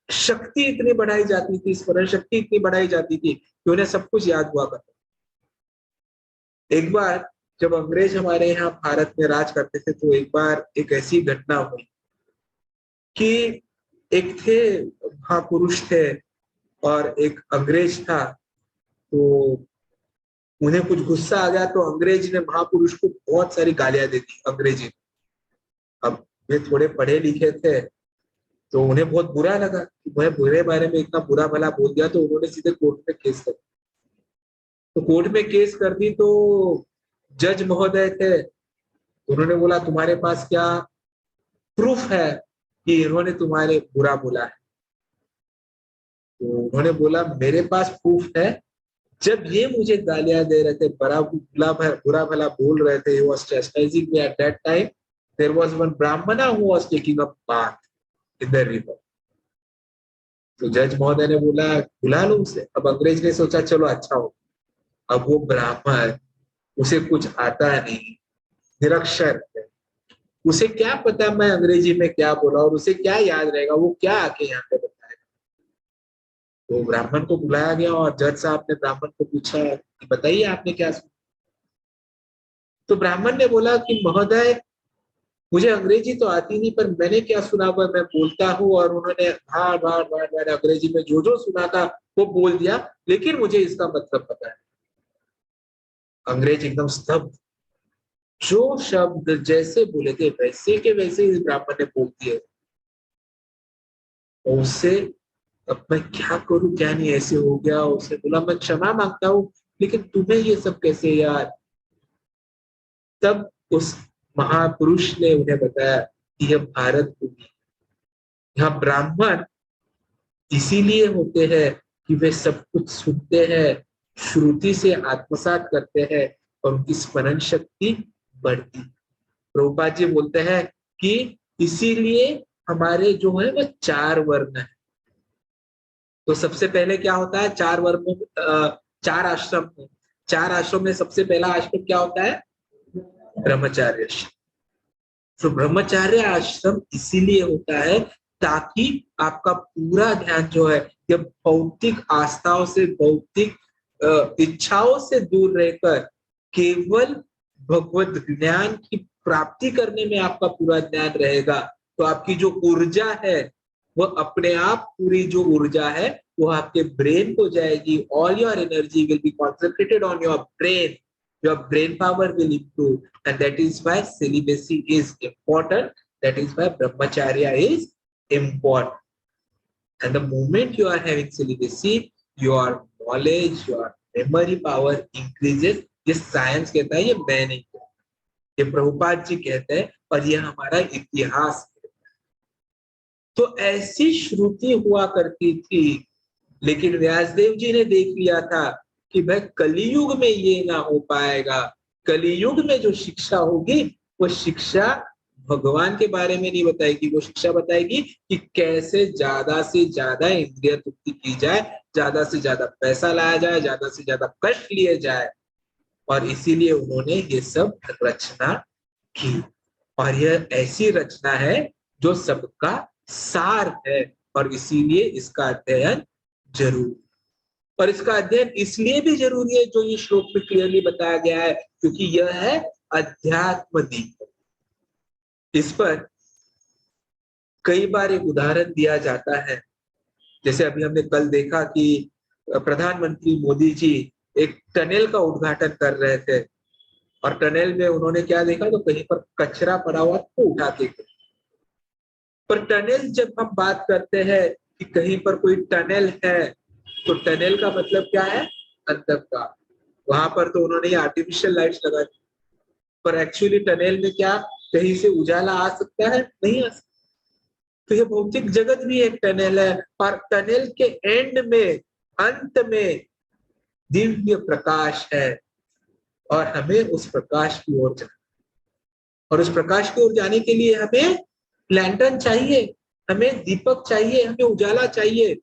शक्ति इतनी बढ़ाई जाती थी, स्मरण शक्ति इतनी बढ़ाई जाती थी कि उन्हें सब कुछ याद हुआ करता। एक बार जब अंग्रेज हमारे यहाँ भारत में राज करते थे तो एक बार एक ऐसी घटना हुई कि एक थे महापुरुष थे और एक अंग्रेज था। तो उन्हें कुछ गुस्सा आ गया तो अंग्रेज ने महापुरुष को बहुत सारी गालियां दे दी अंग्रेजी। अब वे थोड़े पढ़े लिखे थे तो उन्हें बहुत बुरा लगा कि मैं बुरे बारे में इतना बुरा भला बोल दिया। तो उन्होंने सीधे कोर्ट में केस कर दिया। तो कोर्ट में केस कर दी तो जज महोदय थे, उन्होंने बोला तुम्हारे पास क्या प्रूफ है कि इन्होंने तुम्हारे बुरा बोला है? तो उन्होंने बोला मेरे पास प्रूफ है, जब ये मुझे गालियां दे रहे थे, बुरा भला बोल रहे थे, he was chastising me at that time, there was one brahmana who was taking a bath in the river. तो जज महोदय ने बोला बुला लो उसे। अब अंग्रेज ने सोचा चलो अच्छा हो। अब वो ब्राह्मण, उसे कुछ आता नहीं, निरक्षर है, उसे क्या पता मैं अंग्रेजी में क्या बोला और उसे क्या याद रहेगा, वो क्या आके यहाँ पे बताएगा। तो ब्राह्मण को बुलाया गया और जज साहब ने ब्राह्मण को पूछा कि बताइए आपने क्या सुना। तो ब्राह्मण ने बोला कि महोदय, मुझे अंग्रेजी तो आती नहीं, पर मैंने क्या सुना हुआ मैं बोलता हूँ, और उन्होंने बार बार बार बार अंग्रेजी में जो जो सुना था वो बोल दिया, लेकिन मुझे इसका मतलब पता है। अंग्रेज एकदम स्तब्ध, जो शब्द जैसे बोले थे वैसे के वैसे इस ब्राह्मण ने बोल दिए। और उससे अब मैं क्या करूं क्या नहीं, ऐसे हो गया। उसने बोला मैं क्षमा मांगता हूँ, लेकिन तुम्हें ये सब कैसे याद। तब उस महापुरुष ने उन्हें बताया कि यह भारत भूमि, यहाँ ब्राह्मण इसीलिए होते हैं कि वे सब कुछ सुनते हैं, श्रुति से आत्मसात करते हैं और उनकी स्मरण शक्ति बढ़ती। प्रभुपाद जी बोलते हैं कि इसीलिए हमारे जो है वो 4 वर्ण है। तो सबसे पहले क्या होता है, 4 वर्णों 4 आश्रम में, 4 आश्रम में सबसे पहला आश्रम क्या होता है, ब्रह्मचार्य आश्रम। तो ब्रह्मचार्य आश्रम इसीलिए होता है ताकि आपका पूरा ध्यान जो है ये भौतिक आस्थाओं से, भौतिक इच्छाओं से दूर रहकर केवल भगवत ज्ञान की प्राप्ति करने में आपका पूरा ध्यान रहेगा। तो आपकी जो ऊर्जा है वो अपने आप, पूरी जो ऊर्जा है वो आपके ब्रेन को जाएगी। All your energy will be concentrated on your brain, your brain power will improve, and that is why celibacy is important, that is why brahmacharya is important. And the moment you are having celibacy, your knowledge, your memory power increases. ये science कहता है, ये मैं नहीं कहता, ये प्रभुपाद जी कहते हैं और ये हमारा इतिहास कहता है। तो ऐसी श्रुति हुआ करती थी, लेकिन व्यासदेव जी ने देख लिया था कि भाई कलियुग में ये ना हो पाएगा। कलियुग में जो शिक्षा होगी वो शिक्षा भगवान के बारे में नहीं बताएगी, वो शिक्षा बताएगी कि कैसे ज्यादा से ज्यादा इंद्रिय तृप्ति की जाए, ज्यादा से ज्यादा पैसा लाया जाए, ज्यादा से ज्यादा कष्ट लिए जाए। और इसीलिए उन्होंने ये सब रचना की, और यह ऐसी रचना है जो सबका सार है, और इसीलिए इसका अध्ययन जरूरी। और इसका अध्ययन इसलिए भी जरूरी है, जो ये श्लोक में क्लियरली बताया गया है, क्योंकि यह है अध्यात्म दीप। इस पर कई बार एक उदाहरण दिया जाता है। जैसे अभी हमने कल देखा कि प्रधानमंत्री मोदी जी एक टनल का उद्घाटन कर रहे थे, और टनल में उन्होंने क्या देखा, तो कहीं पर कचरा पड़ा हुआ तो उठा के गए। पर टनल, जब हम बात करते हैं कि कहीं पर कोई टनल है, तो टनल का मतलब क्या है, अंधकार। वहां पर तो उन्होंने आर्टिफिशियल लाइट्स लगा दी, पर एक्चुअली टनल में क्या कहीं से उजाला आ सकता है, नहीं आ सकता। तो ये भौतिक जगत भी एक टनल है, और टनल के एंड में, अंत में दिव्य प्रकाश है, और हमें उस प्रकाश की ओर जाना। और उस प्रकाश की ओर जाने के लिए हमें लैंटर्न चाहिए, हमें दीपक चाहिए, हमें उजाला चाहिए।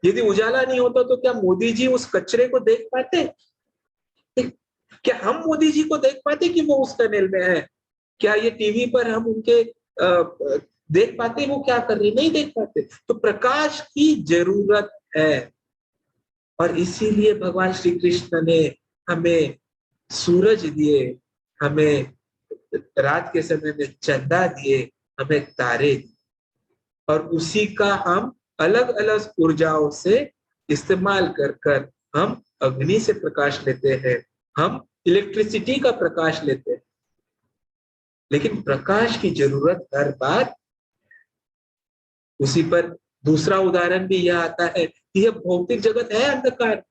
यदि उजाला नहीं होता तो क्या मोदी जी उस कचरे को देख पाते? क्या हम मोदी जी को देख पाते कि वो उस टनल में है? क्या ये टीवी पर हम उनके देख पाते वो क्या कर रहे? नहीं देख पाते। तो प्रकाश की जरूरत है, और इसीलिए भगवान श्री कृष्ण ने हमें सूरज दिए, हमें रात के समय में चंदा दिए, हमें तारे दिए, और उसी का हम अलग अलग ऊर्जाओं से इस्तेमाल कर कर हम अग्नि से प्रकाश लेते हैं, हम इलेक्ट्रिसिटी का प्रकाश लेते हैं। लेकिन प्रकाश की जरूरत हर बार। उसी पर दूसरा उदाहरण भी यह आता है कि यह भौतिक जगत है अंधकार,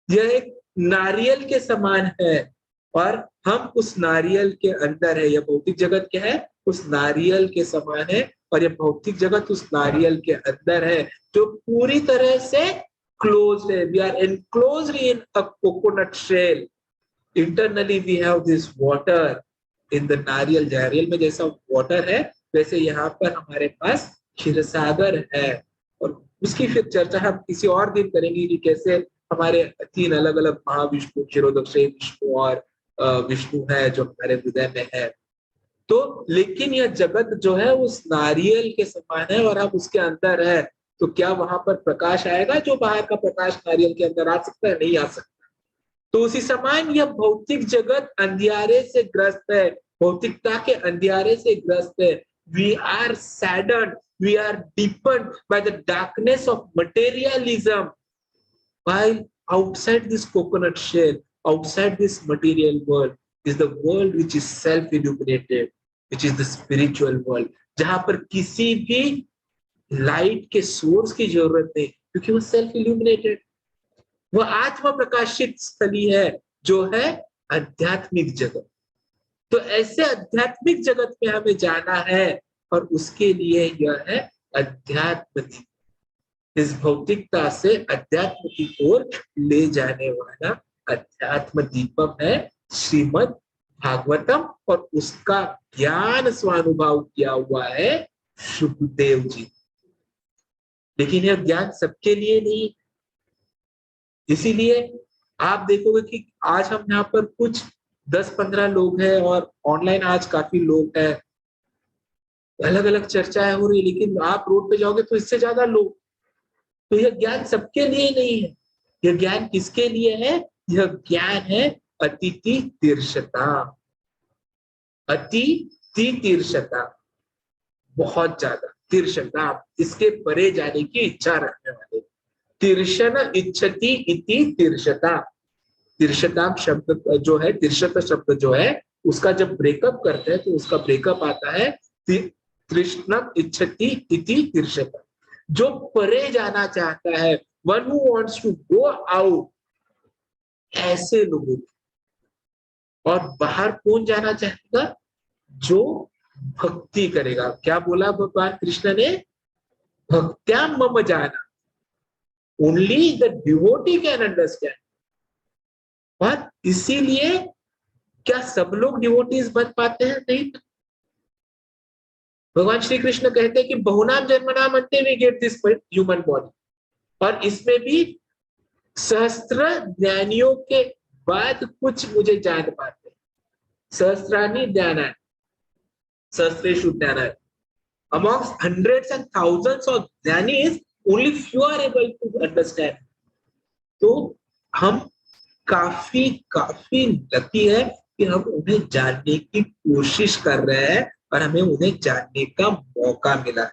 यह एक नारियल के समान है, और हम उस नारियल के अंदर है। यह भौतिक जगत क्या है, उस नारियल के समान है, और यह भौतिक जगत उस नारियल के अंदर है, जो पूरी तरह से क्लोज्ड है। We are enclosed in a coconut shell. Internally we have this water in the nariyal. नारियल में जैसा वाटर है, वैसे यहाँ पर हमारे पास क्षीरसागर है। और उसकी फिर चर्चा हम किसी और दिन करेंगे कि कैसे हमारे 3 अलग अलग महाविष्णु, क्षीरोदक्षेय विष्णु और विष्णु है जो हमारे हृदय में है। तो लेकिन यह जगत जो है उस नारियल के समान है, और हम उसके अंदर है। तो क्या वहां पर प्रकाश आएगा? जो बाहर का प्रकाश नारियल के अंदर आ सकता है? नहीं आ सकता। तो उसी समान यह भौतिक जगत अंधियारे से ग्रस्त है, भौतिकता के अंधियारे से ग्रस्त है। We are saddened, we are deepened by the darkness of materialism, while outside this coconut shell, outside this material world is the world which is self illuminated, which is the spiritual world, जहां पर किसी भी light के source की जरूरत नहीं, क्योंकि वो सेल्फ इल्यूमिनेटेड, वो आत्म प्रकाशित स्थली है, जो है आध्यात्मिक जगत। तो ऐसे आध्यात्मिक जगत में हमें जाना है, और उसके लिए यह है अध्यात्म दीप। इस भौतिकता से अध्यात्म की ओर ले जाने वाला अध्यात्म दीपम है श्रीमद् भागवतम, और उसका ज्ञान स्वानुभव किया हुआ है शुभदेव जी। लेकिन यह ज्ञान सबके लिए नहीं, इसीलिए आप देखोगे कि आज हम यहाँ पर कुछ 10-15 लोग हैं, और ऑनलाइन आज काफी लोग हैं, अलग अलग चर्चाएं हो रही, लेकिन आप रोड पे जाओगे तो इससे ज्यादा लोग। तो यह ज्ञान सबके लिए नहीं है। यह ज्ञान किसके लिए है? यह ज्ञान है अतिथि तीर्षता, अतिथि तीर्षता, बहुत ज्यादा तीर्षता, इसके परे जाने की इच्छा रखने वाले। तीर्षण इच्छति इति तीर्षता। तीर्षता शब्द जो है, तीर्षत शब्द जो है, उसका जब ब्रेकअप करते हैं तो उसका ब्रेकअप आता है तृष्ण इच्छति इति तीर्षता, जो परे जाना चाहता है, one who wants to go out, ऐसे लोगों। और बाहर कौन जाना चाहेगा? जो भक्ति करेगा। क्या बोला भगवान कृष्ण ने? भक्त्या मम जाना, only the devotee can understand. और इसीलिए क्या सब लोग डिवोटीज बन पाते हैं? नहीं। भगवान श्री कृष्ण कहते हैं कि बहुनाम जन्मनाम अंते we get this human body, और इसमें भी सहस्त्र ज्ञानियों के बाद कुछ मुझे जान पाते हैं। सहस्त्राणि ज्ञानानि, सहस्त्रेषु ज्ञानानि, amongst hundreds and thousands of Giani's only few are able to understand। तो हम काफी लकी है कि हम उन्हें जानने की कोशिश कर रहे हैं, और हमें उन्हें जानने का मौका मिला है।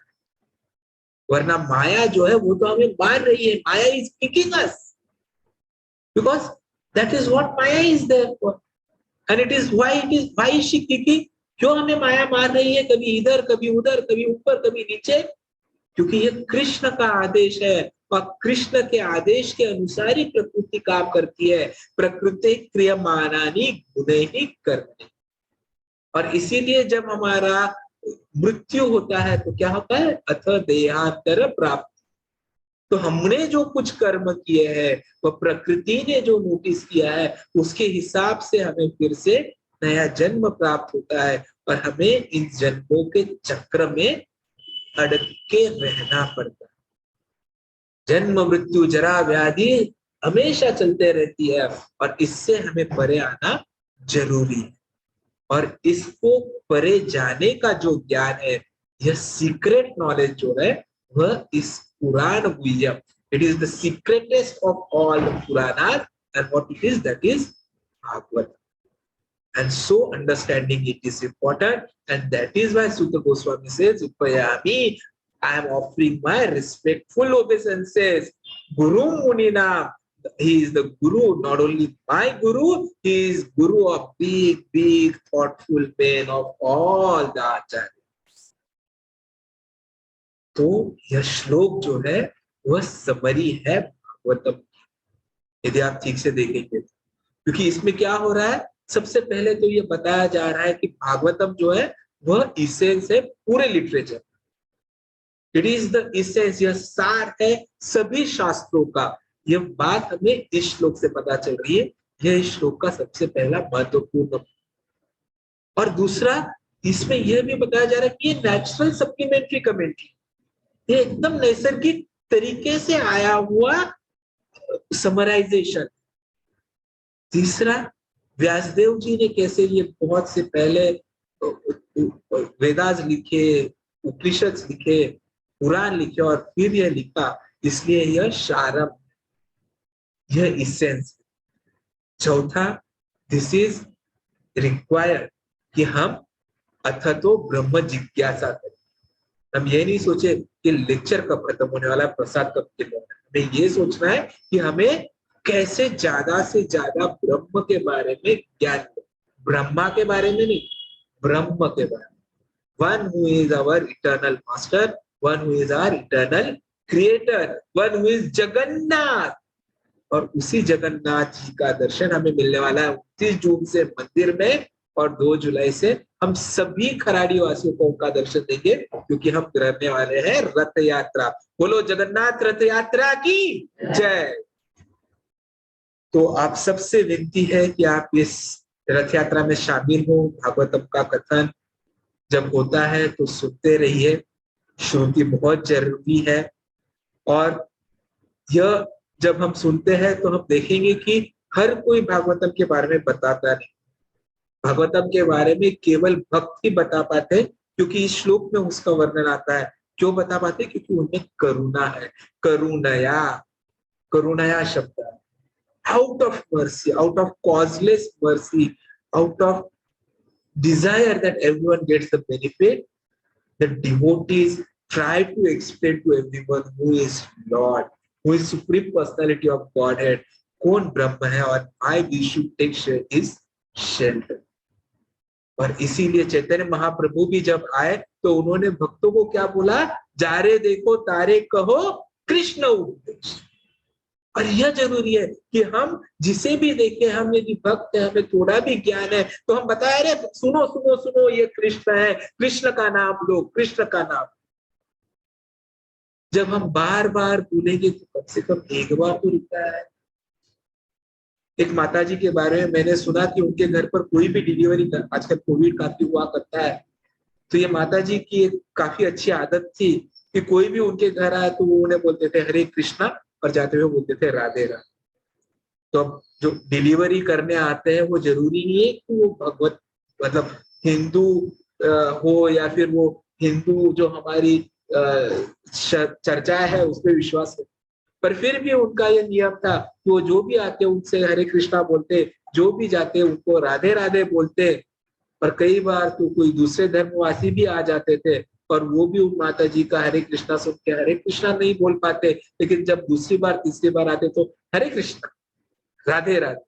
वरना माया जो है वो तो हमें मार रही है। Maya is kicking us, because that is what Maya is there for, and it is why she kicking. क्यों हमें माया मार रही है? कभी इधर, कभी उधर, कभी ऊपर, कभी नीचे, क्योंकि ये कृष्ण का आदेश है, और कृष्ण के आदेश के अनुसार ही प्रकृति काम करती है। प्रकृति क्रियमाणानि गुणैः कर्मणि। और इसीलिए जब हमारा मृत्यु होता है तो क्या होता है? अथ देहांतर प्राप्त। तो हमने जो कुछ कर्म किए हैं, वह प्रकृति ने जो नोटिस किया है, उसके हिसाब से हमें फिर से नया जन्म प्राप्त होता है, और हमें इन जन्मों के चक्र में अड़क के रहना पड़ता है। जन्म मृत्यु जरा व्याधि हमेशा चलते रहती है, और इससे हमें परे आना जरूरी है। और इसको परे जाने का जो ज्ञान है, यह सीक्रेट नॉलेज जो है, वह इस पुराण विजय, it is the secretest of all the Puranas, and what it is? That is Bhagavat. And so understanding it is important, and that is why Sutta Goswami says, "Upayami, I am offering my respectful obeisances. Guru Munina, he is the Guru, not only my Guru, he is Guru of big thoughtful men of all the acharyas." तो यह श्लोक जो है वह summary है भागवतम, यदि आप ठीक से देखेंगे, क्योंकि इसमें क्या हो रहा है? सबसे पहले तो ये बताया जा रहा है कि भागवतम जो है वह इसेंस है पूरे literature. It is the essence, यह सार है सभी शास्त्रों का। यह बात हमें इस श्लोक से पता चल रही है। यह इस श्लोक का सबसे पहला महत्वपूर्ण। और दूसरा, इसमें यह भी बताया जा रहा है कि ये नेचुरल सप्लीमेंट्री कमेंट्री, ये एकदम नैसर्गिक तरीके से आया हुआ समराइजेशन। तीसरा, व्यासदेव जी ने कैसे ये बहुत से पहले वेदास लिखे, उपनिषद लिखे, पुराण लिखे और फिर यह लिखा, इसलिए यह सारम, यह इसेंस। चौथा, दिस इज रिक्वायर्ड कि हम अथतो ब्रह्म जिज्ञासा करें। हम ये नहीं सोचे कि लेक्चर कब खत्म होने वाला है, प्रसाद कब खत्म होने वाला है। हमें ये सोचना है कि हमें कैसे ज्यादा से ज्यादा ब्रह्म के बारे में ज्ञान हो। ब्रह्मा के बारे में नहीं, ब्रह्म के बारे में। One who is our eternal master, one who is our eternal creator, one who is Jagannath. और उसी जगन्नाथ जी का दर्शन हमें मिलने वाला है 29 जून से मंदिर में, और 2 जुलाई से हम सभी खराड़ी वासियों को उनका दर्शन देंगे, क्योंकि हम करने वाले हैं रथ यात्रा। बोलो जगन्नाथ रथ यात्रा की जय। तो आप सबसे विनती है कि आप इस रथ यात्रा में शामिल हो। भागवतम का कथन जब होता है तो सुनते रहिए, श्रुति बहुत जरूरी है। और यह जब हम सुनते हैं तो हम देखेंगे कि हर कोई भागवतम के बारे में बताता नहीं। भागवतम के बारे में केवल भक्त ही बता पाते, क्योंकि इस श्लोक में उसका वर्णन आता है। क्यों बता पाते? क्योंकि उनमें करुणा है। करुणया, करुणया शब्द है। Out of mercy, out of causeless mercy, out of desire that everyone gets the benefit, the devotees try to explain to everyone who is Lord, who is supreme personality of Godhead, कौन ब्रह्म है और why we should take his shelter। और इसीलिए चैतन्य महाप्रभु भी जब आए तो उन्होंने भक्तों को क्या बोला? जा रे देखो तारे कहो कृष्ण उपदेश। और यह जरूरी है कि हम जिसे भी देखें, हम यदि भक्त है, हमें थोड़ा भी ज्ञान है, तो हम बताए अरे सुनो सुनो सुनो, ये कृष्ण है, कृष्ण का नाम लो, कृष्ण का नाम। जब हम बार बार बोलेंगे तो कम से कम एक बार तो रुकता है। एक माता जी के बारे में मैंने सुना कि उनके घर पर कोई भी डिलीवरी, आजकल कोविड काफी हुआ करता है, तो ये माता जी की एक काफी अच्छी आदत थी कि कोई भी उनके घर आए तो वो उन्हें बोलते थे हरे कृष्णा, और जाते हुए बोलते थे राधे राधे। तो अब जो डिलीवरी करने आते हैं वो जरूरी नहीं है कि वो भगवत मतलब हिंदू हो, या फिर वो हिंदू जो हमारी चर्चा है उस पर विश्वास है, पर फिर भी उनका ये नियम था कि वो जो भी आते उनसे हरे कृष्णा बोलते, जो भी जाते उनको राधे राधे बोलते। और कई बार तो कोई दूसरे धर्मवासी भी आ जाते थे और वो भी उन माता जी का हरे कृष्णा सुन के हरे कृष्णा नहीं बोल पाते, लेकिन जब दूसरी बार तीसरी बार आते तो हरे कृष्णा राधे राधे।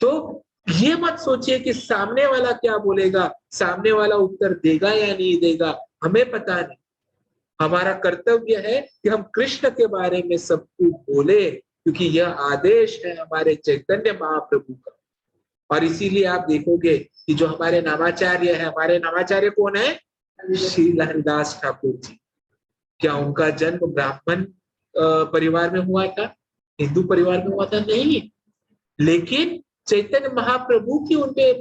तो ये मत सोचिए कि सामने वाला क्या बोलेगा, सामने वाला उत्तर देगा या नहीं देगा, हमें पता नहीं। हमारा कर्तव्य है कि हम कृष्ण के बारे में सबको बोले, क्योंकि यह आदेश है हमारे चैतन्य महाप्रभु का। और इसीलिए आप देखोगे कि जो हमारे नामाचार्य है, हमारे नामाचार्य कौन है? श्री हरिदास ठाकुर जी। क्या उनका जन्म ब्राह्मण परिवार में हुआ था, हिंदू परिवार में हुआ था? नहीं, लेकिन चैतन्य महाप्रभु की उनपे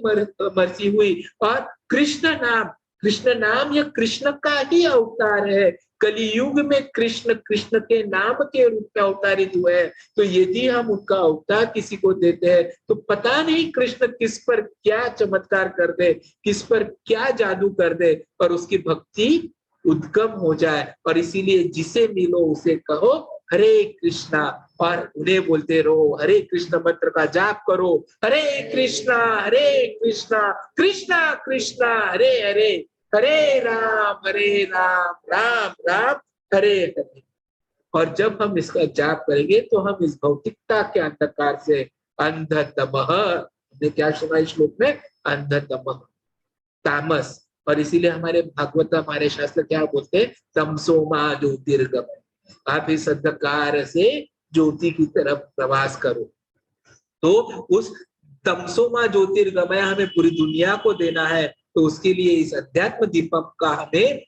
मर्जी हुई। और कृष्ण नाम यह कृष्ण का ही अवतार है। कलियुग में कृष्ण कृष्ण के नाम के रूप में अवतारित हुए हैं। तो यदि हम उनका अवतार किसी को देते हैं तो पता नहीं कृष्ण किस पर क्या चमत्कार कर दे, किस पर क्या जादू कर दे और उसकी भक्ति उद्गम हो जाए। और इसीलिए जिसे मिलो उसे कहो हरे कृष्णा, और उन्हें बोलते रहो हरे कृष्ण मंत्र का जाप करो, हरे कृष्णा कृष्णा कृष्णा हरे हरे, हरे राम राम राम हरे हरे। और जब हम इसका जाप करेंगे तो हम इस भौतिकता के अंधकार से अंधतमः, हमने क्या सुना इस श्लोक में? अंधतमः, तामस। और इसीलिए हमारे भागवत हमारे शास्त्र क्या बोलते हैं? तमसोमा ज्योतिर्गमय। आप इस अंधकार से ज्योति की तरफ प्रवास करो। तो उस तमसोमा ज्योतिर्गमय हमें पूरी दुनिया को देना है, तो उसके लिए इस अध्यात्म दीपम का हमें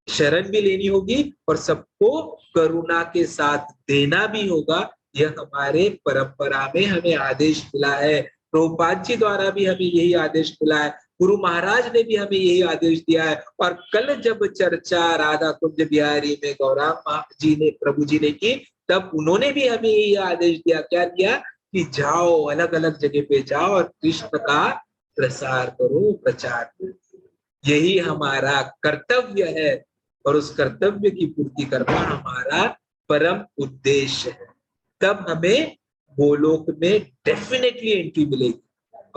शरण भी लेनी होगी और सबको करुणा के साथ देना भी होगा। यह हमारे परंपरा में हमें आदेश मिला है। प्रभुपाद जी द्वारा भी हमें यही आदेश मिला है, गुरु महाराज ने भी हमें यही आदेश दिया है। और कल जब चर्चा राधा कुंज बिहारी में गौरांग जी ने प्रभु जी ने की, तब उन्होंने भी हमें यही आदेश दिया। क्या दिया? कि जाओ, अलग अलग जगह पे जाओ और कृष्ण का प्रसार करो, प्रचार करो। यही हमारा कर्तव्य है। और उस कर्तव्य की पूर्ति करना हमारा परम उद्देश्य है। तब हमें गोलोक में डेफिनेटली एंट्री मिलेगी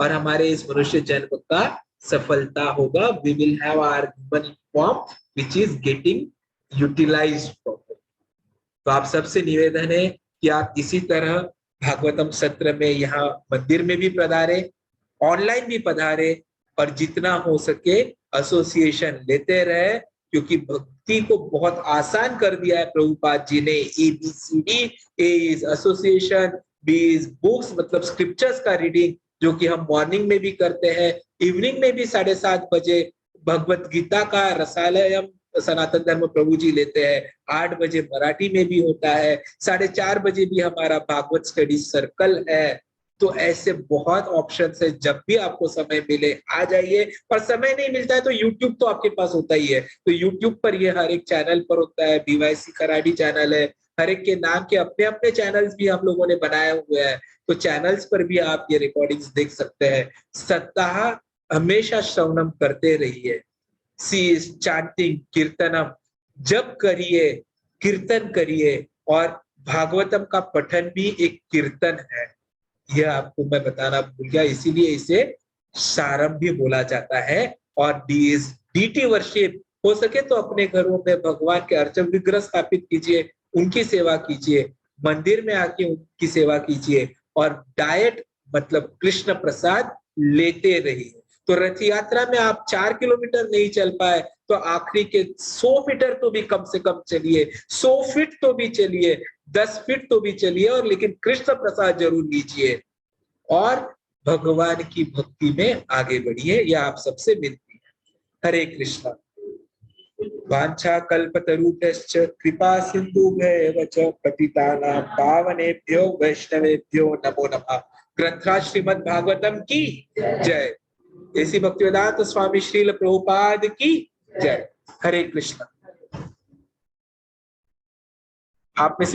और हमारे इस मनुष्य जन्म का सफलता होगा। We will have our human form which is getting utilized properly. तो आप सबसे निवेदन है कि आप इसी तरह भागवतम सत्र में यहाँ मंदिर में भी पधारे, ऑनलाइन भी पधारे और जितना हो सके एसोसिएशन लेते रहे, क्योंकि भक्ति को बहुत आसान कर दिया है प्रभुपाद जी ने। ABCD, A is association, B is books मतलब स्क्रिप्चर्स का रीडिंग, जो कि हम मॉर्निंग में भी करते हैं, इवनिंग में भी 7:30 बजे भगवत गीता का रसालयम सनातन धर्म प्रभु जी लेते हैं, 8 बजे मराठी में भी होता है, 4:30 बजे भी हमारा भागवत स्टडी सर्कल है। तो ऐसे बहुत ऑप्शंस है, जब भी आपको समय मिले आ जाइए। और समय नहीं मिलता है तो YouTube तो आपके पास होता ही है, तो YouTube पर ये हर एक चैनल पर होता है। BYC खराडी चैनल है, हर एक के नाम के अपने अपने चैनल्स भी हम लोगों ने बनाए हुए हैं, तो चैनल्स पर भी आप ये रिकॉर्डिंग्स देख सकते हैं। सप्ताह हमेशा श्रवणम करते रहिए, सी चांटिंग कीर्तनम, जब करिए, कीर्तन करिए, और भागवतम का पठन भी एक कीर्तन है। यह आपको मैं बताना भूल गया, इसीलिए इसे सारम भी बोला जाता है। और DT वर्शिप, हो सके तो अपने घरों में भगवान के अर्चन विग्रह स्थापित कीजिए, उनकी सेवा कीजिए, मंदिर में आके उनकी सेवा कीजिए, और डाइट मतलब कृष्ण प्रसाद लेते रहिए। तो रथ यात्रा में आप 4 किलोमीटर नहीं चल पाए तो आखिरी के 100 मीटर तो भी कम से कम चलिए, 100 फीट तो भी चलिए, 10 फीट तो भी चलिए, और लेकिन कृष्ण प्रसाद जरूर लीजिए और भगवान की भक्ति में आगे बढ़िए। यह आप सबसे मिलती है। हरे कृष्णा। वांछा कल्पतरुभ्यश्च कृपा सिन्धुभ्येव च पतितानां पावनेभ्यो वैष्णवेभ्यो नमो नमः। ग्रंथराज श्रीमद् भागवतम की जय। ऐसी भक्तिवेदांत स्वामी श्रील प्रभुपाद की जय। हरे कृष्णा। आप में से